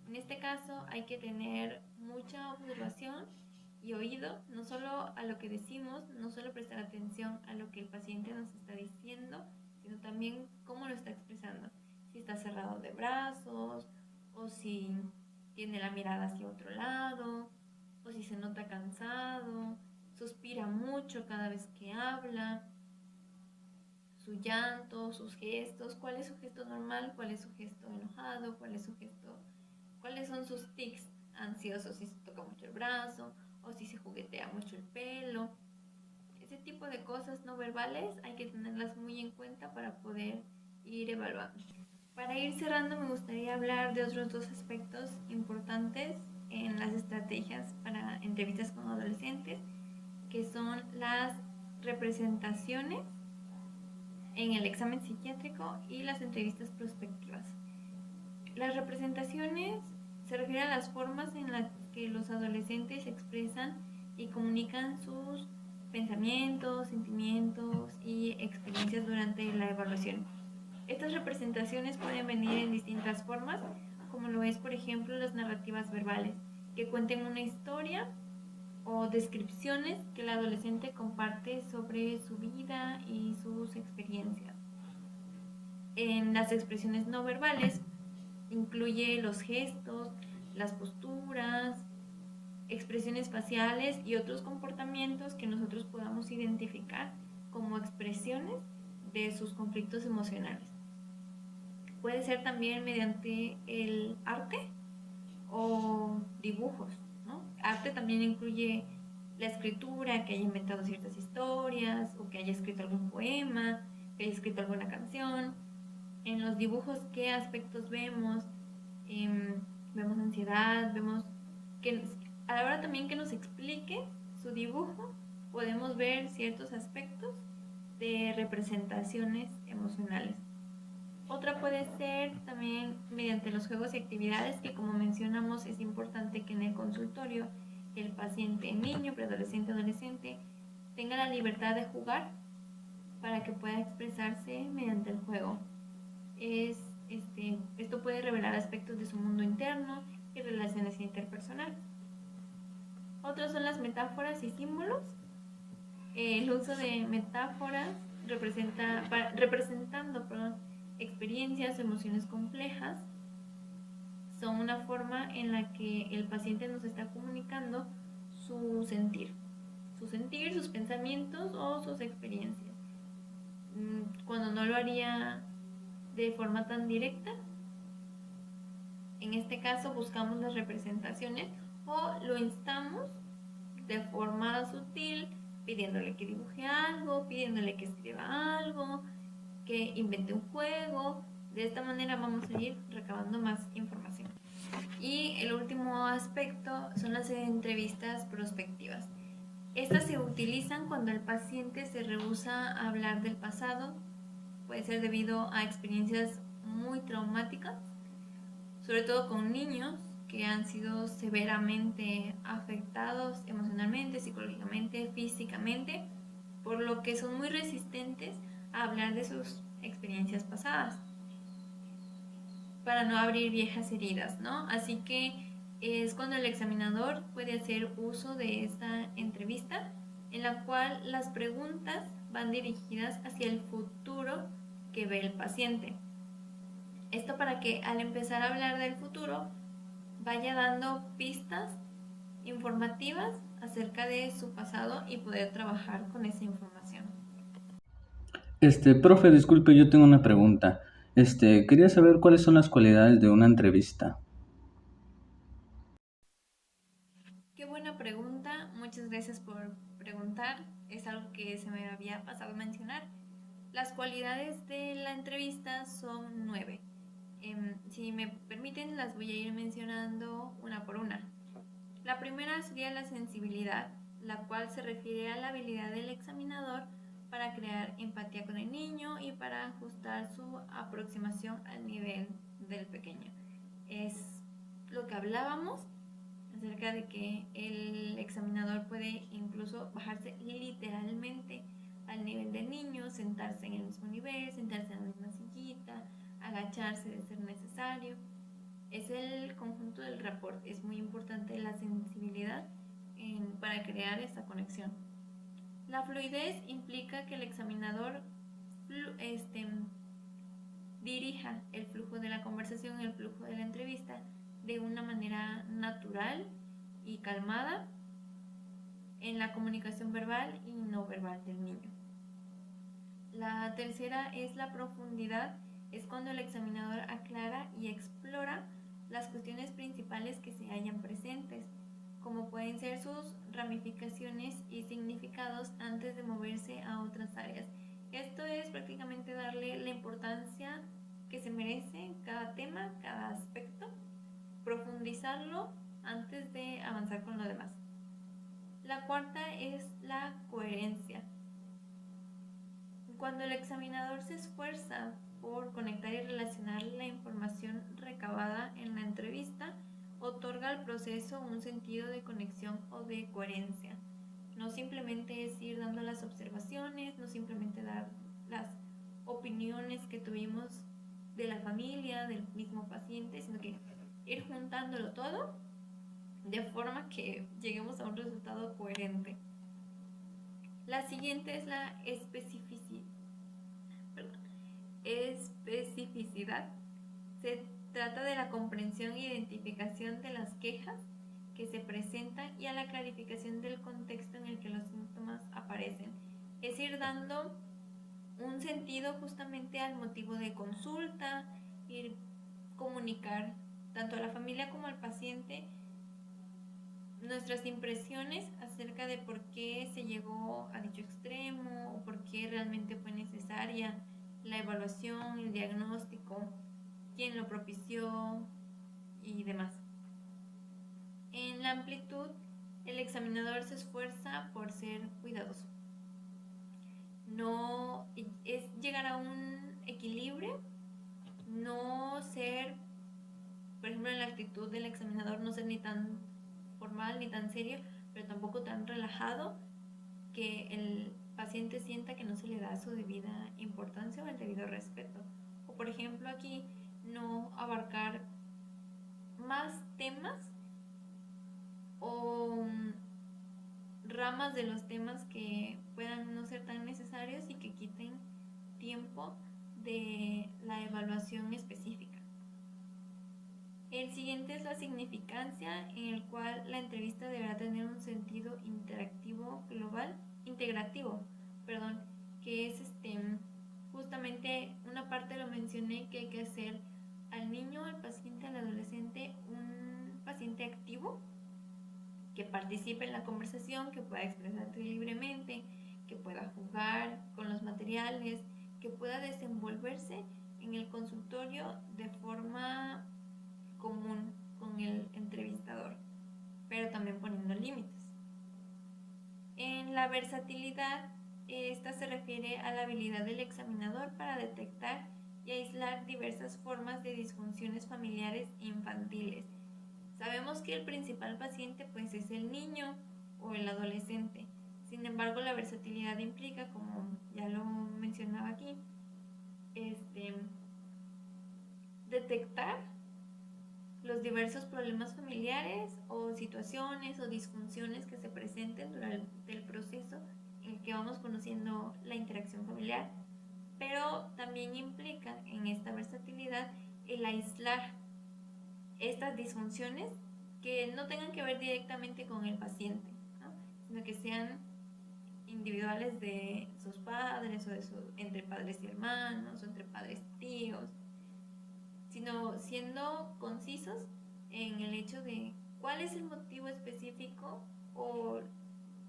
En este caso hay que tener mucha observación y oído, no solo a lo que decimos, no solo prestar atención a lo que el paciente nos está diciendo, sino también cómo lo está expresando. Si está cerrado de brazos, o si tiene la mirada hacia otro lado, o si se nota cansado, suspira mucho cada vez que habla, su llanto, sus gestos, cuál es su gesto normal, cuál es su gesto enojado, cuáles son sus tics ansiosos, si se toca mucho el brazo o si se juguetea mucho el pelo. Este tipo de cosas no verbales hay que tenerlas muy en cuenta para poder ir evaluando. Para ir cerrando, me gustaría hablar de otros dos aspectos importantes en las estrategias para entrevistas con adolescentes, que son las representaciones en el examen psiquiátrico y las entrevistas prospectivas. Las representaciones se refieren a las formas en las que los adolescentes expresan y comunican sus pensamientos, sentimientos y experiencias durante la evaluación. Estas representaciones pueden venir en distintas formas, como lo es, por ejemplo, las narrativas verbales, que cuenten una historia o descripciones que el adolescente comparte sobre su vida y sus experiencias. En las expresiones no verbales incluye los gestos, las posturas, expresiones faciales y otros comportamientos que nosotros podamos identificar como expresiones de sus conflictos emocionales. Puede ser también mediante el arte o dibujos, ¿no? Arte también incluye la escritura, que haya inventado ciertas historias o que haya escrito algún poema, que haya escrito alguna canción. En los dibujos, ¿qué aspectos vemos? Vemos ansiedad, vemos que a la hora también que nos explique su dibujo, podemos ver ciertos aspectos de representaciones emocionales. Otra puede ser también mediante los juegos y actividades, que como mencionamos es importante que en el consultorio el paciente niño, preadolescente, adolescente tenga la libertad de jugar para que pueda expresarse mediante el juego. Esto puede revelar aspectos de su mundo interno y relaciones interpersonales. Otras son las metáforas y símbolos. El uso de metáforas representando experiencias o emociones complejas son una forma en la que el paciente nos está comunicando su sentir, sus pensamientos o sus experiencias. Cuando no lo haría de forma tan directa, en este caso buscamos las representaciones o lo instamos de forma sutil, pidiéndole que dibuje algo, pidiéndole que escriba algo, que invente un juego. De esta manera vamos a ir recabando más información. Y el último aspecto son las entrevistas prospectivas. Estas se utilizan cuando el paciente se rehúsa a hablar del pasado. Puede ser debido a experiencias muy traumáticas, sobre todo con niños que han sido severamente afectados emocionalmente, psicológicamente, físicamente, por lo que son muy resistentes a hablar de sus experiencias pasadas, para no abrir viejas heridas, ¿no? Así que es cuando el examinador puede hacer uso de esta entrevista, en la cual las preguntas van dirigidas hacia el futuro que ve el paciente. Esto para que al empezar a hablar del futuro vaya dando pistas informativas acerca de su pasado y poder trabajar con esa información.
Profe, disculpe, yo tengo una pregunta. Quería saber cuáles son las cualidades de una entrevista.
Qué buena pregunta, muchas gracias por preguntar. Es algo que se me había pasado a mencionar. Las cualidades de la entrevista son 9. Si me permiten, las voy a ir mencionando una por una. La primera sería la sensibilidad, la cual se refiere a la habilidad del examinador para crear empatía con el niño y para ajustar su aproximación al nivel del pequeño. Es lo que hablábamos acerca de que el examinador puede incluso bajarse literalmente al nivel del niño, sentarse en el mismo nivel, sentarse en la misma sillita, agacharse de ser necesario. Es el conjunto del rapport. Es muy importante la sensibilidad para crear esta conexión. La fluidez implica que el examinador dirija el flujo de la conversación, el flujo de la entrevista de una manera natural y calmada en la comunicación verbal y no verbal del niño. La tercera es la profundidad. Es cuando el examinador aclara y explora las cuestiones principales que se hallan presentes. como pueden ser sus ramificaciones y significados antes de moverse a otras áreas. Esto es prácticamente darle la importancia que se merece cada tema, cada aspecto, profundizarlo antes de avanzar con lo demás. La cuarta es la coherencia. Cuando el examinador se esfuerza por conectar y relacionar la información recabada en la entrevista, otorga al proceso un sentido de conexión o de coherencia. No simplemente es ir dando las observaciones, no simplemente dar las opiniones que tuvimos de la familia, del mismo paciente, sino que ir juntándolo todo de forma que lleguemos a un resultado coherente. La siguiente es la especificidad. Se trata de la comprensión e identificación de las quejas que se presentan y a la clarificación del contexto en el que los síntomas aparecen. Es ir dando un sentido justamente al motivo de consulta, ir comunicar tanto a la familia como al paciente nuestras impresiones acerca de por qué se llegó a dicho extremo o por qué realmente fue necesaria la evaluación, el diagnóstico, quién lo propició y demás. En la amplitud, el examinador se esfuerza por ser cuidadoso. No es llegar a un equilibrio, no ser, por ejemplo, en la actitud del examinador, no ser ni tan formal ni tan serio, pero tampoco tan relajado que el paciente sienta que no se le da su debida importancia o el debido respeto. O por ejemplo aquí no abarcar más temas o ramas de los temas que puedan no ser tan necesarios y que quiten tiempo de la evaluación específica. El siguiente es la significancia, en el cual la entrevista deberá tener un sentido integrativo, que es justamente una parte lo mencioné, que hay que hacer al niño, al paciente, al adolescente un paciente activo, que participe en la conversación, que pueda expresarse libremente, que pueda jugar con los materiales, que pueda desenvolverse en el consultorio de forma común con el entrevistador, pero también poniendo límites. En la versatilidad, esta se refiere a la habilidad del examinador para detectar y aislar diversas formas de disfunciones familiares e infantiles. Sabemos que el principal paciente pues es el niño o el adolescente. Sin embargo, la versatilidad implica, como ya lo mencionaba aquí, detectar los diversos problemas familiares o situaciones o disfunciones que se presenten durante el proceso en el que vamos conociendo la interacción familiar, pero también implica en esta versatilidad el aislar estas disfunciones que no tengan que ver directamente con el paciente, ¿no? Sino que sean individuales de sus padres o entre padres y hermanos o entre padres y tíos, sino siendo concisos en el hecho de cuál es el motivo específico o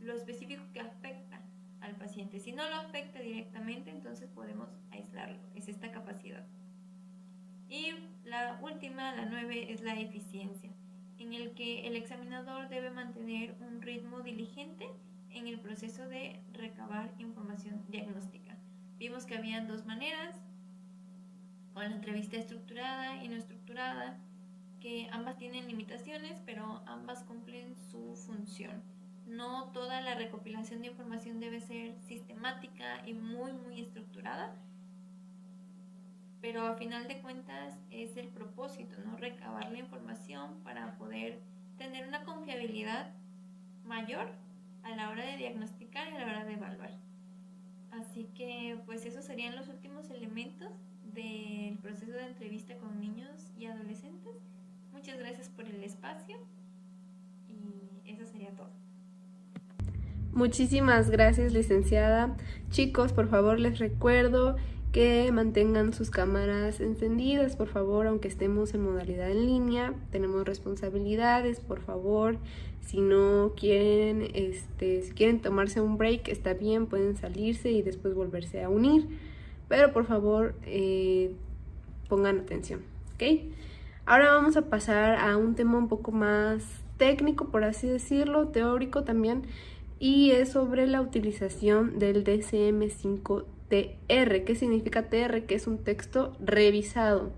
lo específico que afecta al paciente. Si no lo afecta directamente, entonces podemos aislarlo. Es esta capacidad. Y la última, la 9, es la eficiencia, en el que el examinador debe mantener un ritmo diligente en el proceso de recabar información diagnóstica. Vimos que habían dos maneras, con la entrevista estructurada y no estructurada, que ambas tienen limitaciones, pero ambas cumplen su función. No toda la recopilación de información debe ser sistemática y muy estructurada, pero a final de cuentas es el propósito, ¿no? Recabar la información para poder tener una confiabilidad mayor a la hora de diagnosticar y a la hora de evaluar. Así que pues esos serían los últimos elementos del proceso de entrevista con niños y adolescentes. Muchas gracias por el espacio y eso sería todo.
Muchísimas gracias, licenciada. Chicos, por favor les recuerdo que mantengan sus cámaras encendidas, por favor, aunque estemos en modalidad en línea. Tenemos responsabilidades, por favor. Si no quieren, si quieren tomarse un break, está bien, pueden salirse y después volverse a unir. Pero por favor, pongan atención, ¿ok? Ahora vamos a pasar a un tema un poco más técnico, por así decirlo, teórico también, y es sobre la utilización del DSM-5-TR. ¿Qué significa TR? Que es un texto revisado.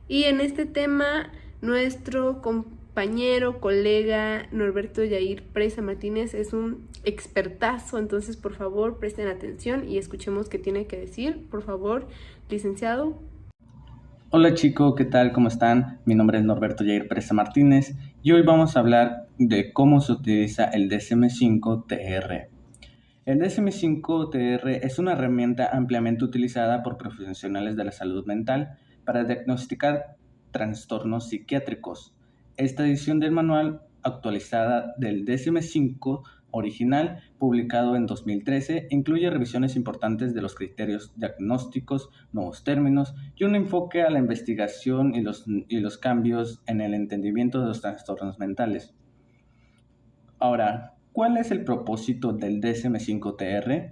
Y en este tema, nuestro compañero, colega Norberto Yair Presa Martínez es un expertazo, entonces por favor presten atención y escuchemos qué tiene que decir. Por favor, licenciado.
Hola chicos, ¿qué tal? ¿Cómo están? Mi nombre es Norberto Yair Presa Martínez y hoy vamos a hablar de cómo se utiliza el DSM-5-TR. El DSM-5-TR es una herramienta ampliamente utilizada por profesionales de la salud mental para diagnosticar trastornos psiquiátricos. Esta edición del manual actualizada del DSM-5 original, publicado en 2013, incluye revisiones importantes de los criterios diagnósticos, nuevos términos y un enfoque a la investigación y los cambios en el entendimiento de los trastornos mentales. Ahora, ¿cuál es el propósito del DSM-5-TR?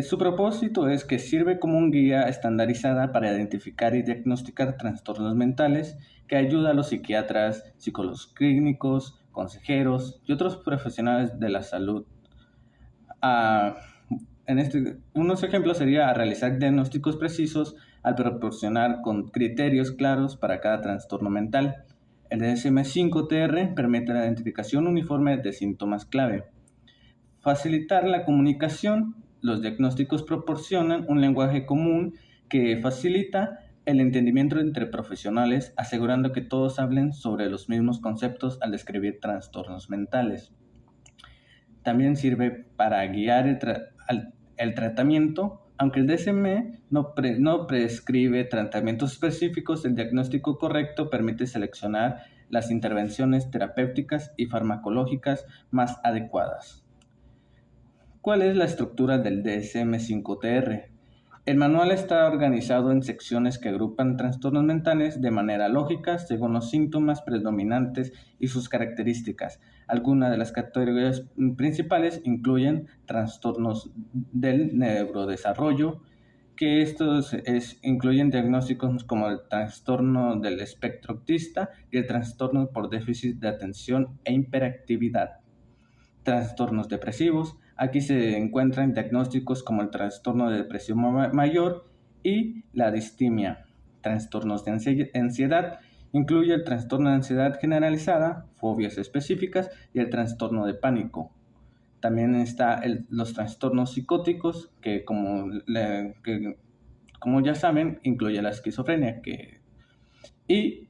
Su propósito es que sirve como un guía estandarizada para identificar y diagnosticar trastornos mentales que ayuda a los psiquiatras, psicólogos clínicos, consejeros y otros profesionales de la salud. Unos ejemplos serían a realizar diagnósticos precisos al proporcionar con criterios claros para cada trastorno mental. El DSM-5-TR permite la identificación uniforme de síntomas clave. Facilitar la comunicación. Los diagnósticos proporcionan un lenguaje común que facilita el entendimiento entre profesionales, asegurando que todos hablen sobre los mismos conceptos al describir trastornos mentales. También sirve para guiar el tratamiento. Aunque el DSM no prescribe tratamientos específicos, el diagnóstico correcto permite seleccionar las intervenciones terapéuticas y farmacológicas más adecuadas. ¿Cuál es la estructura del DSM-5-TR? El manual está organizado en secciones que agrupan trastornos mentales de manera lógica según los síntomas predominantes y sus características. Algunas de las categorías principales incluyen trastornos del neurodesarrollo, que estos incluyen diagnósticos como el trastorno del espectro autista y el trastorno por déficit de atención e hiperactividad. Trastornos depresivos. Aquí se encuentran diagnósticos como el trastorno de depresión mayor y la distimia. Trastornos de ansiedad. Incluye el trastorno de ansiedad generalizada, fobias específicas y el trastorno de pánico. También están los trastornos psicóticos, que como ya saben, incluye la esquizofrenia y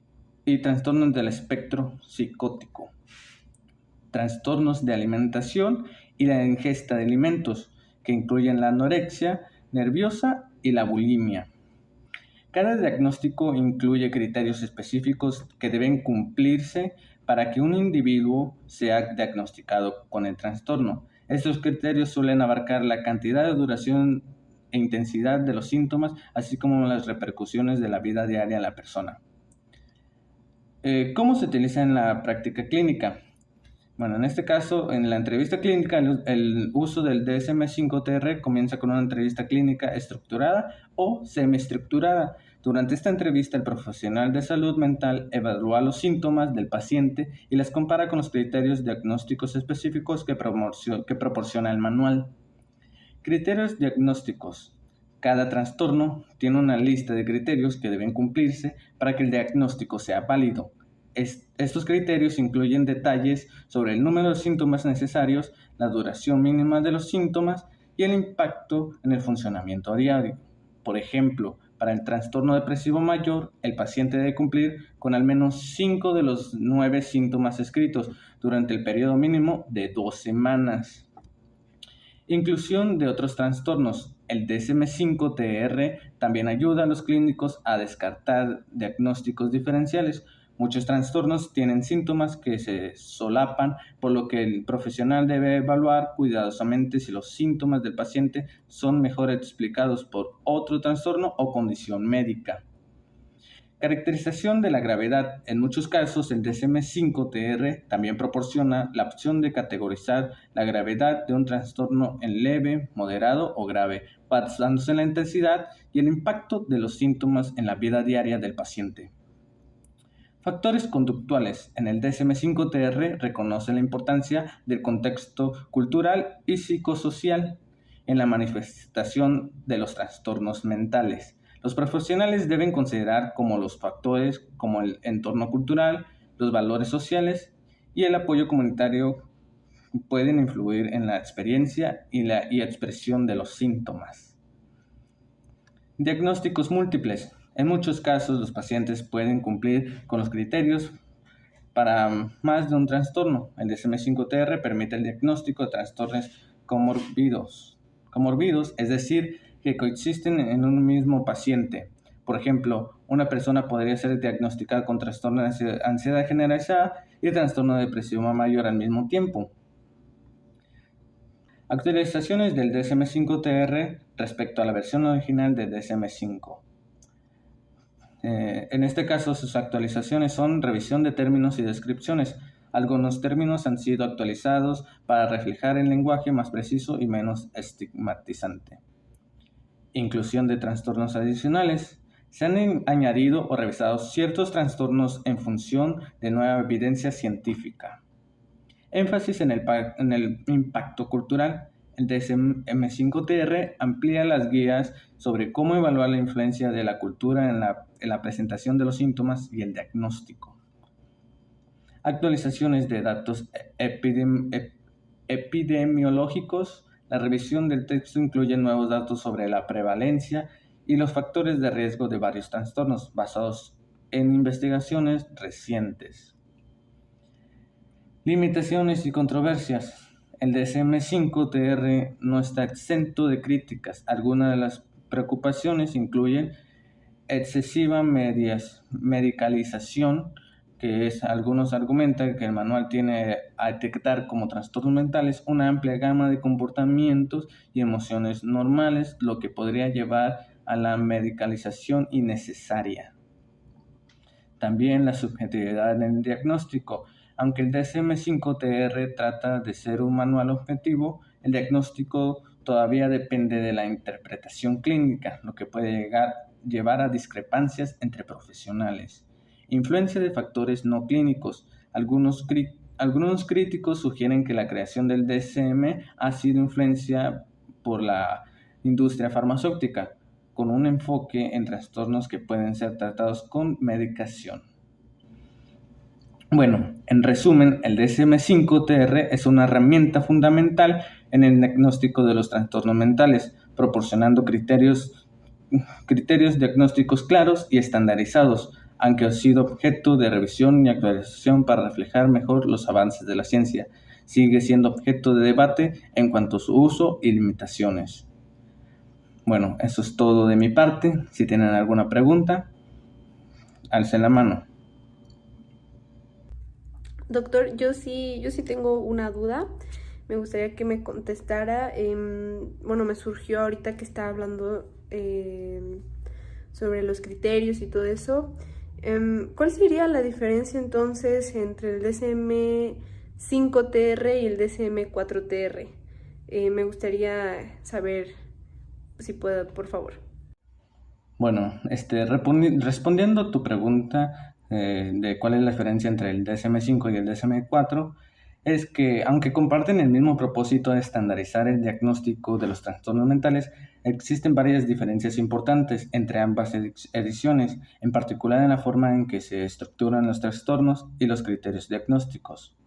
trastornos del espectro psicótico. Trastornos de alimentación y la ingesta de alimentos, que incluyen la anorexia nerviosa y la bulimia. Cada diagnóstico incluye criterios específicos que deben cumplirse para que un individuo sea diagnosticado con el trastorno. Estos criterios suelen abarcar la cantidad de duración e intensidad de los síntomas, así como las repercusiones de la vida diaria de la persona. ¿Cómo se utiliza en la práctica clínica? Bueno, en este caso, en la entrevista clínica, el uso del DSM-5-TR comienza con una entrevista clínica estructurada o semiestructurada. Durante esta entrevista, el profesional de salud mental evalúa los síntomas del paciente y las compara con los criterios diagnósticos específicos que proporciona el manual. Criterios diagnósticos. Cada trastorno tiene una lista de criterios que deben cumplirse para que el diagnóstico sea válido. Estos criterios incluyen detalles sobre el número de síntomas necesarios, la duración mínima de los síntomas y el impacto en el funcionamiento diario. Por ejemplo, para el trastorno depresivo mayor, el paciente debe cumplir con al menos 5 de los 9 síntomas escritos durante el periodo mínimo de 2 semanas. Inclusión de otros trastornos. El DSM-5-TR también ayuda a los clínicos a descartar diagnósticos diferenciales. Muchos trastornos tienen síntomas que se solapan, por lo que el profesional debe evaluar cuidadosamente si los síntomas del paciente son mejor explicados por otro trastorno o condición médica. Caracterización de la gravedad. En muchos casos, el DSM-5-TR también proporciona la opción de categorizar la gravedad de un trastorno en leve, moderado o grave, basándose en la intensidad y el impacto de los síntomas en la vida diaria del paciente. Factores conductuales. En el DSM-5-TR reconoce la importancia del contexto cultural y psicosocial en la manifestación de los trastornos mentales. Los profesionales deben considerar como los factores como el entorno cultural, los valores sociales y el apoyo comunitario pueden influir en la experiencia y expresión de los síntomas. Diagnósticos múltiples. En muchos casos, los pacientes pueden cumplir con los criterios para más de un trastorno. El DSM-5-TR permite el diagnóstico de trastornos comorbidos, es decir, que coexisten en un mismo paciente. Por ejemplo, una persona podría ser diagnosticada con trastorno de ansiedad generalizada y trastorno depresivo mayor al mismo tiempo. Actualizaciones del DSM-5-TR respecto a la versión original del DSM-5. En este caso, sus actualizaciones son revisión de términos y descripciones. Algunos términos han sido actualizados para reflejar el lenguaje más preciso y menos estigmatizante. Inclusión de trastornos adicionales. Se han añadido o revisado ciertos trastornos en función de nueva evidencia científica. Énfasis en el impacto cultural. El DSM-5-TR amplía las guías sobre cómo evaluar la influencia de la cultura en la presentación de los síntomas y el diagnóstico. Actualizaciones de datos epidemiológicos. La revisión del texto incluye nuevos datos sobre la prevalencia y los factores de riesgo de varios trastornos basados en investigaciones recientes. Limitaciones y controversias. El DSM-5-TR no está exento de críticas. Algunas de las preocupaciones incluyen excesiva medicalización, que es, algunos argumentan que el manual tiene a etiquetar como trastornos mentales una amplia gama de comportamientos y emociones normales, lo que podría llevar a la medicalización innecesaria. También la subjetividad en el diagnóstico. Aunque el DSM-5-TR trata de ser un manual objetivo, el diagnóstico todavía depende de la interpretación clínica, lo que puede llevar a discrepancias entre profesionales. Influencia de factores no clínicos. Algunos críticos sugieren que la creación del DSM ha sido influenciada por la industria farmacéutica, con un enfoque en trastornos que pueden ser tratados con medicación. Bueno, en resumen, el DSM-5-TR es una herramienta fundamental en el diagnóstico de los trastornos mentales, proporcionando criterios diagnósticos claros y estandarizados, aunque ha sido objeto de revisión y actualización para reflejar mejor los avances de la ciencia. Sigue siendo objeto de debate en cuanto a su uso y limitaciones. Bueno, eso es todo de mi parte. Si tienen alguna pregunta, alcen la mano.
Doctor, yo sí tengo una duda. Me gustaría que me contestara. Me surgió ahorita que estaba hablando sobre los criterios y todo eso. ¿Cuál sería la diferencia entonces entre el DSM-5-TR y el DSM-4-TR? Me gustaría saber, si puedo, por favor.
Bueno, respondiendo a tu pregunta de cuál es la diferencia entre el DSM-5 y el DSM-4, es que, aunque comparten el mismo propósito de estandarizar el diagnóstico de los trastornos mentales, existen varias diferencias importantes entre ambas ediciones, en particular en la forma en que se estructuran los trastornos y los criterios diagnósticos.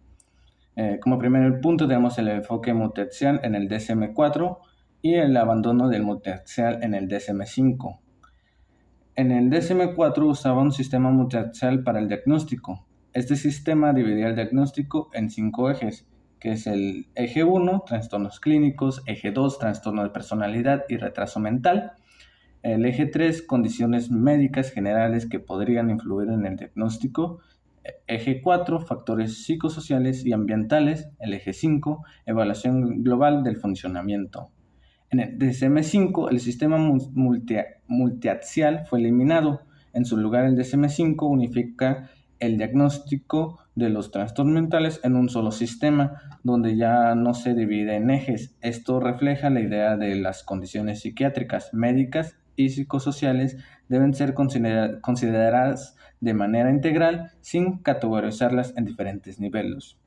Como primer punto tenemos el enfoque multiaxial en el DSM-4 y el abandono del multiaxial en el DSM-5. En el DSM-4 usaba un sistema multiaxial para el diagnóstico. Este sistema dividía el diagnóstico en 5 ejes, que es el eje 1, trastornos clínicos, eje 2, trastorno de personalidad y retraso mental, el eje 3, condiciones médicas generales que podrían influir en el diagnóstico, Eje 4, factores psicosociales y ambientales. El eje 5, evaluación global del funcionamiento. En el DSM-5, el sistema multiaxial fue eliminado. En su lugar, el DSM-5 unifica el diagnóstico de los trastornos mentales en un solo sistema, donde ya no se divide en ejes. Esto refleja la idea de las condiciones psiquiátricas, médicas y psicosociales deben ser consideradas de manera integral sin categorizarlas en diferentes niveles.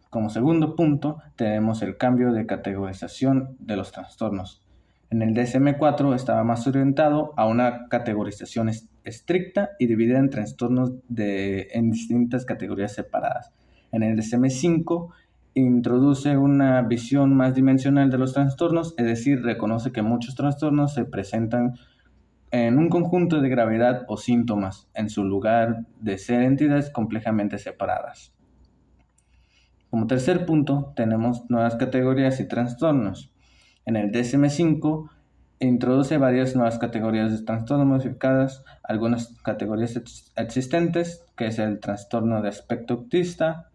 Como segundo punto, tenemos el cambio de categorización de los trastornos. En el DSM-4 estaba más orientado a una categorización estricta y dividida en trastornos en distintas categorías separadas. En el DSM-5 introduce una visión más dimensional de los trastornos, es decir, reconoce que muchos trastornos se presentan en un conjunto de gravedad o síntomas, en su lugar de ser entidades complejamente separadas. Como tercer punto, tenemos nuevas categorías y trastornos. En el DSM-5 introduce varias nuevas categorías de trastornos modificadas, algunas categorías existentes, que es el trastorno de aspecto autista.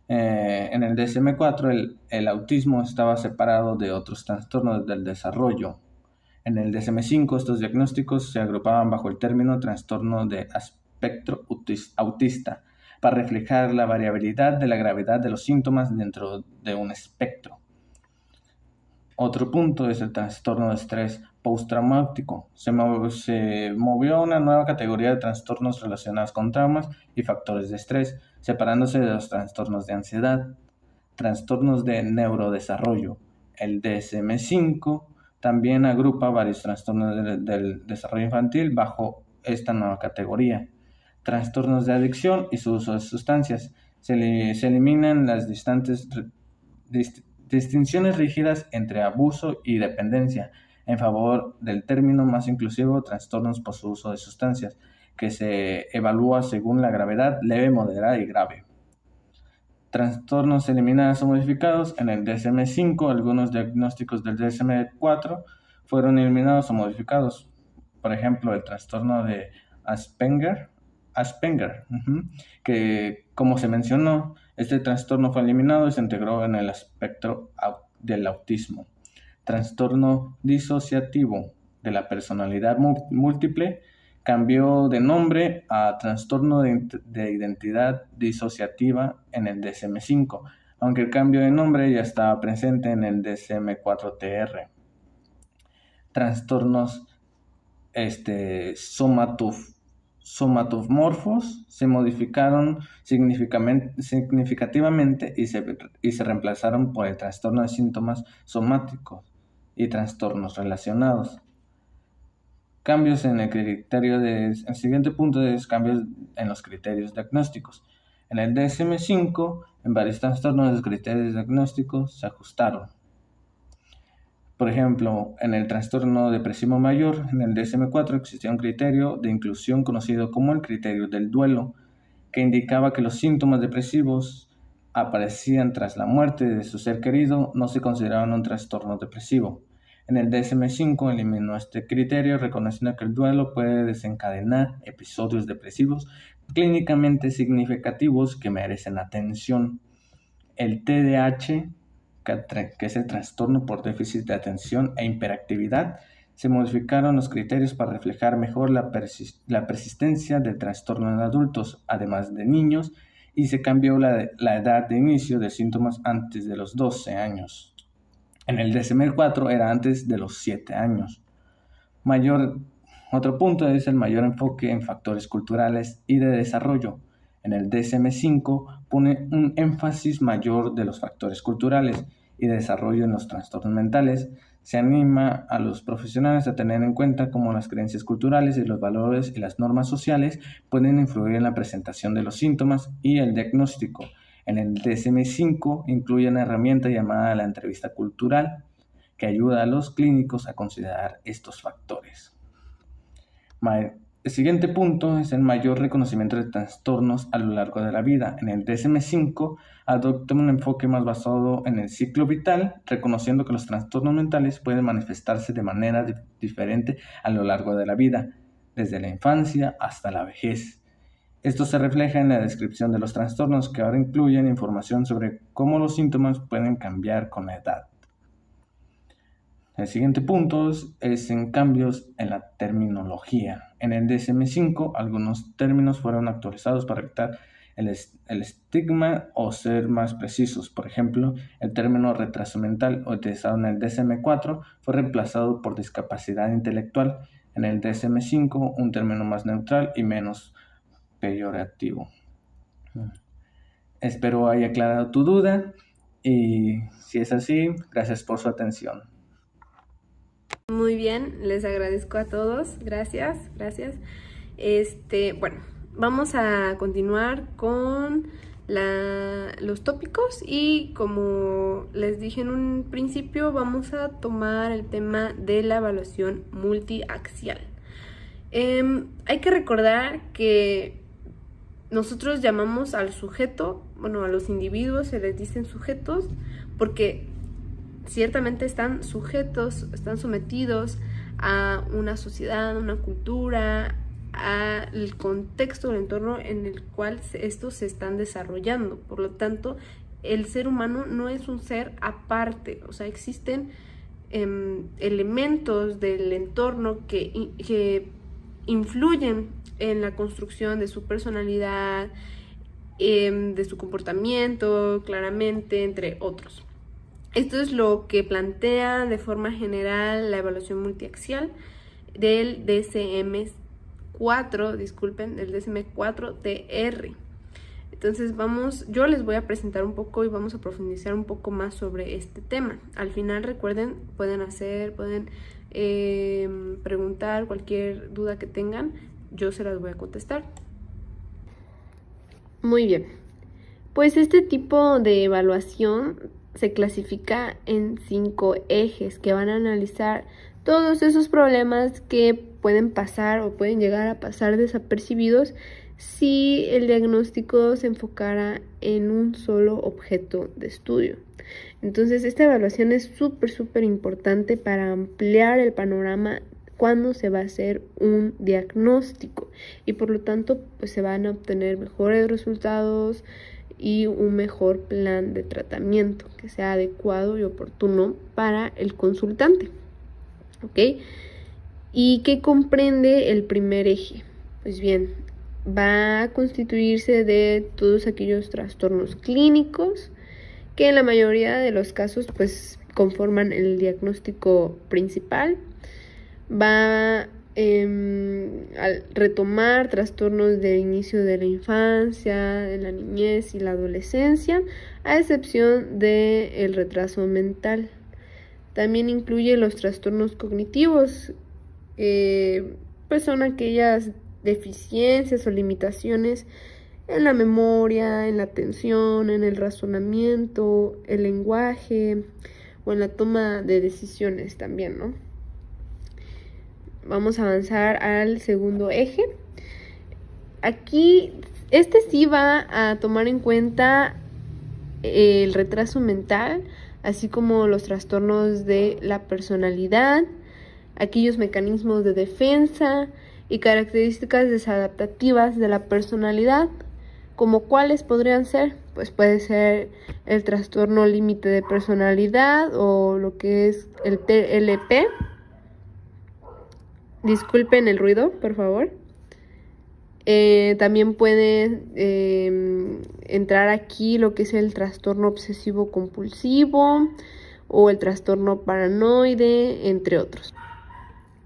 En el DSM-4 el autismo estaba separado de otros trastornos del desarrollo. En el DSM-5 estos diagnósticos se agrupaban bajo el término trastorno de aspecto autista, para reflejar la variabilidad de la gravedad de los síntomas dentro de un espectro. Otro punto es el trastorno de estrés postraumático. Se movió a una nueva categoría de trastornos relacionados con traumas y factores de estrés, separándose de los trastornos de ansiedad, trastornos de neurodesarrollo. El DSM-5 también agrupa varios trastornos del desarrollo infantil bajo esta nueva categoría. Trastornos de adicción y su uso de sustancias. Se eliminan las distinciones rígidas entre abuso y dependencia en favor del término más inclusivo trastornos por su uso de sustancias, que se evalúa según la gravedad leve, moderada y grave. Trastornos eliminados o modificados. En el DSM-5, algunos diagnósticos del DSM-4 fueron eliminados o modificados. Por ejemplo, el trastorno de Asperger, que, como se mencionó, este trastorno fue eliminado y se integró en el espectro del autismo. Trastorno disociativo de la personalidad múltiple cambió de nombre a trastorno de identidad disociativa en el DSM-5, aunque el cambio de nombre ya estaba presente en el DSM-4-TR. Trastornos somatomorfos se modificaron significativamente y se reemplazaron por el trastorno de síntomas somáticos y trastornos relacionados. Cambios en el criterio el siguiente punto es cambios en los criterios diagnósticos. En el DSM-5, en varios trastornos los criterios diagnósticos se ajustaron. Por ejemplo, en el trastorno depresivo mayor, en el DSM-4 existía un criterio de inclusión conocido como el criterio del duelo, que indicaba que los síntomas depresivos aparecían tras la muerte de su ser querido, no se consideraban un trastorno depresivo. En el DSM-5 eliminó este criterio, reconociendo que el duelo puede desencadenar episodios depresivos clínicamente significativos que merecen atención. El TDAH, que es el trastorno por déficit de atención e hiperactividad, se modificaron los criterios para reflejar mejor la persistencia del trastorno en adultos, además de niños, y se cambió la edad de inicio de síntomas antes de los 12 años. En el DSM-4 era antes de los 7 años. Otro punto es el mayor enfoque en factores culturales y de desarrollo. En el DSM-5 pone un énfasis mayor de los factores culturales y de desarrollo en los trastornos mentales. Se anima a los profesionales a tener en cuenta cómo las creencias culturales y los valores y las normas sociales pueden influir en la presentación de los síntomas y el diagnóstico. En el DSM-5 incluye una herramienta llamada la entrevista cultural, que ayuda a los clínicos a considerar estos factores. El siguiente punto es el mayor reconocimiento de trastornos a lo largo de la vida. En el DSM-5 adopta un enfoque más basado en el ciclo vital, reconociendo que los trastornos mentales pueden manifestarse de manera diferente a lo largo de la vida, desde la infancia hasta la vejez, Esto se refleja en la descripción de los trastornos, que ahora incluyen información sobre cómo los síntomas pueden cambiar con la edad. El siguiente punto es en cambios en la terminología. En el DSM-5, algunos términos fueron actualizados para evitar el estigma o ser más precisos. Por ejemplo, el término retraso mental, utilizado en el DSM-4, fue reemplazado por discapacidad intelectual. En el DSM-5, un término más neutral y menos peyorativo. Espero haya aclarado tu duda, y si es así, gracias por su atención.
Muy bien, les agradezco a todos, gracias. Bueno, vamos a continuar con los tópicos, y como les dije en un principio, vamos a tomar el tema de la evaluación multiaxial. Hay que recordar que nosotros llamamos al sujeto, a los individuos se les dicen sujetos porque ciertamente están sometidos a una sociedad, a una cultura, al contexto, el entorno en el cual estos se están desarrollando. Por lo tanto, el ser humano no es un ser aparte, existen elementos del entorno que influyen en la construcción de su personalidad, de su comportamiento, claramente, entre otros. Esto es lo que plantea de forma general la evaluación multiaxial del DSM-4-TR. Entonces yo les voy a presentar un poco y vamos a profundizar un poco más sobre este tema. Al final, recuerden, pueden preguntar cualquier duda que tengan, yo se las voy a contestar. Muy bien, pues este tipo de evaluación se clasifica en 5 ejes que van a analizar todos esos problemas que pueden pasar o pueden llegar a pasar desapercibidos si el diagnóstico se enfocara en un solo objeto de estudio. Entonces, esta evaluación es súper importante para ampliar el panorama cuando se va a hacer un diagnóstico, y por lo tanto pues se van a obtener mejores resultados y un mejor plan de tratamiento que sea adecuado y oportuno para el consultante. ¿Ok? ¿Y qué comprende el primer eje? Pues bien, va a constituirse de todos aquellos trastornos clínicos que en la mayoría de los casos pues conforman el diagnóstico principal. Va a retomar trastornos de inicio de la infancia, de la niñez y la adolescencia, a excepción del retraso mental. También incluye los trastornos cognitivos, pues son aquellas deficiencias o limitaciones en la memoria, en la atención, en el razonamiento, el lenguaje o en la toma de decisiones también, ¿no? Vamos a avanzar al segundo eje. Aquí, sí va a tomar en cuenta el retraso mental, así como los trastornos de la personalidad, aquellos mecanismos de defensa y características desadaptativas de la personalidad, como cuáles podrían ser. Pues puede ser el trastorno límite de personalidad o lo que es el TLP. Disculpen el ruido, por favor. También puede entrar aquí lo que es el trastorno obsesivo compulsivo o el trastorno paranoide, entre otros.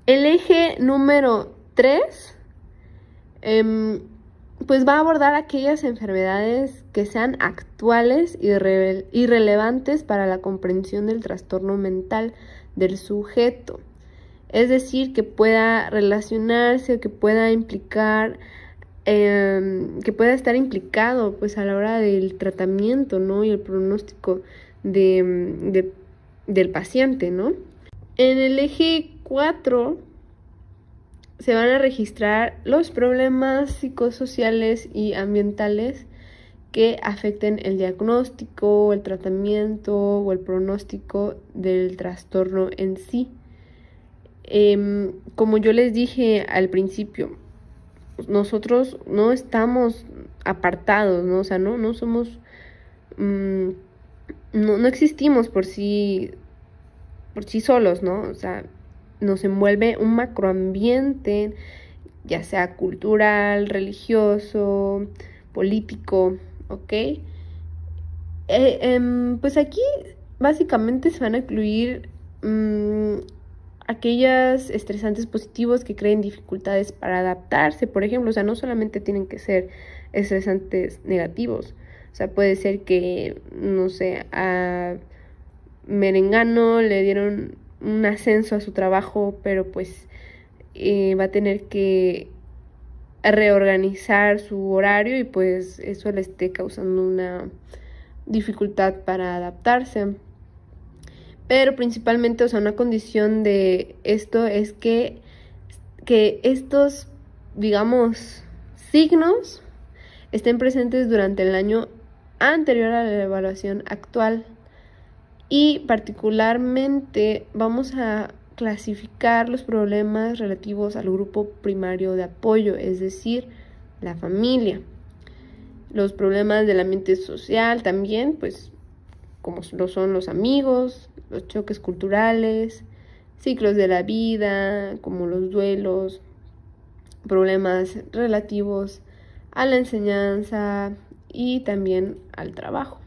El eje número 3 pues va a abordar aquellas enfermedades que sean actuales y relevantes para la comprensión del trastorno mental del sujeto. Es decir, que pueda relacionarse o que pueda implicar, que pueda estar implicado pues a la hora del tratamiento, ¿no? Y el pronóstico del paciente, ¿no? En el eje 4 se van a registrar los problemas psicosociales y ambientales que afecten el diagnóstico, el tratamiento o el pronóstico del trastorno en sí. Como yo les dije al principio, nosotros no estamos apartados, ¿no? O sea, no somos, no existimos por sí solos, ¿no? O sea, nos envuelve un macroambiente, ya sea cultural, religioso, político, ¿ok? Pues aquí básicamente se van a incluir aquellos estresantes positivos que creen dificultades para adaptarse, por ejemplo. O sea, no solamente tienen que ser estresantes negativos. O sea, puede ser que, no sé, a Merengano le dieron un ascenso a su trabajo, pero pues va a tener que reorganizar su horario y pues eso le esté causando una dificultad para adaptarse. Pero principalmente, o sea, una condición de esto es que estos, digamos, signos estén presentes durante el año anterior a la evaluación actual. Y particularmente vamos a clasificar los problemas relativos al grupo primario de apoyo, es decir, la familia. Los problemas del ambiente social también, pues como lo son los amigos, los choques culturales, ciclos de la vida, como los duelos, problemas relativos a la enseñanza y también al trabajo.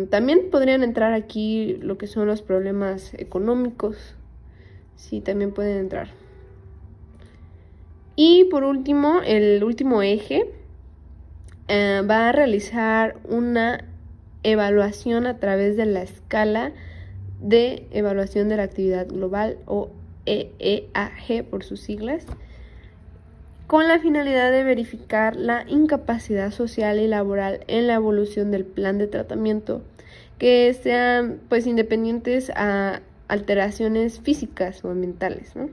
También podrían entrar aquí lo que son los problemas económicos. Sí, también pueden entrar. Y por último, el último eje va a realizar una evaluación a través de la escala de evaluación de la actividad global, o EEAG por sus siglas, con la finalidad de verificar la incapacidad social y laboral en la evolución del plan de tratamiento, que sean pues independientes a alteraciones físicas o ambientales, ¿no?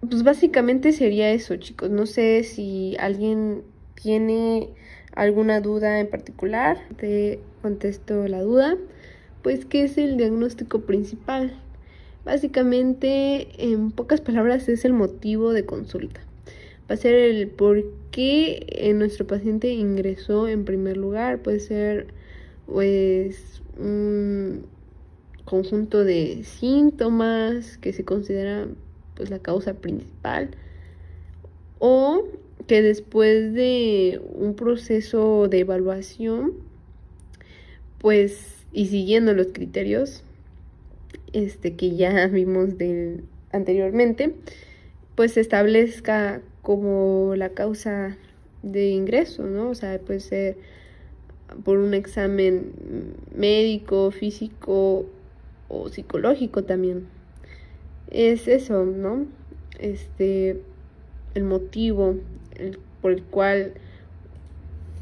Pues básicamente sería eso, chicos. No sé si alguien tiene alguna duda en particular. Te contesto la duda. Pues, ¿qué es el diagnóstico principal? Básicamente, en pocas palabras, es el motivo de consulta. Va a ser el por qué nuestro paciente ingresó en primer lugar. Puede ser pues un conjunto de síntomas que se consideran pues la causa principal, o que después de un proceso de evaluación, pues, y siguiendo los criterios que ya vimos anteriormente, pues se establezca como la causa de ingreso, ¿no? O sea, puede ser por un examen médico, físico o psicológico también. Es eso, ¿no? El motivo por el cual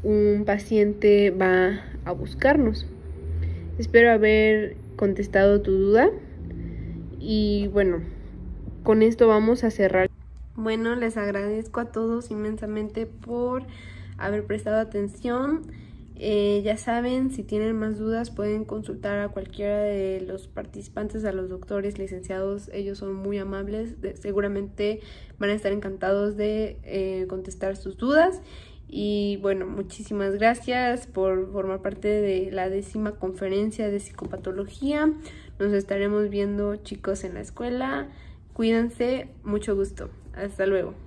un paciente va a buscarnos. Espero haber contestado tu duda y bueno, con esto vamos a cerrar. Bueno, les agradezco a todos inmensamente por haber prestado atención. Ya saben, si tienen más dudas pueden consultar a cualquiera de los participantes, a los doctores, licenciados. Ellos son muy amables, seguramente van a estar encantados de contestar sus dudas. Y bueno, muchísimas gracias por formar parte de la 10ª conferencia de psicopatología. Nos estaremos viendo, chicos, en la escuela. Cuídense, mucho gusto. Hasta luego.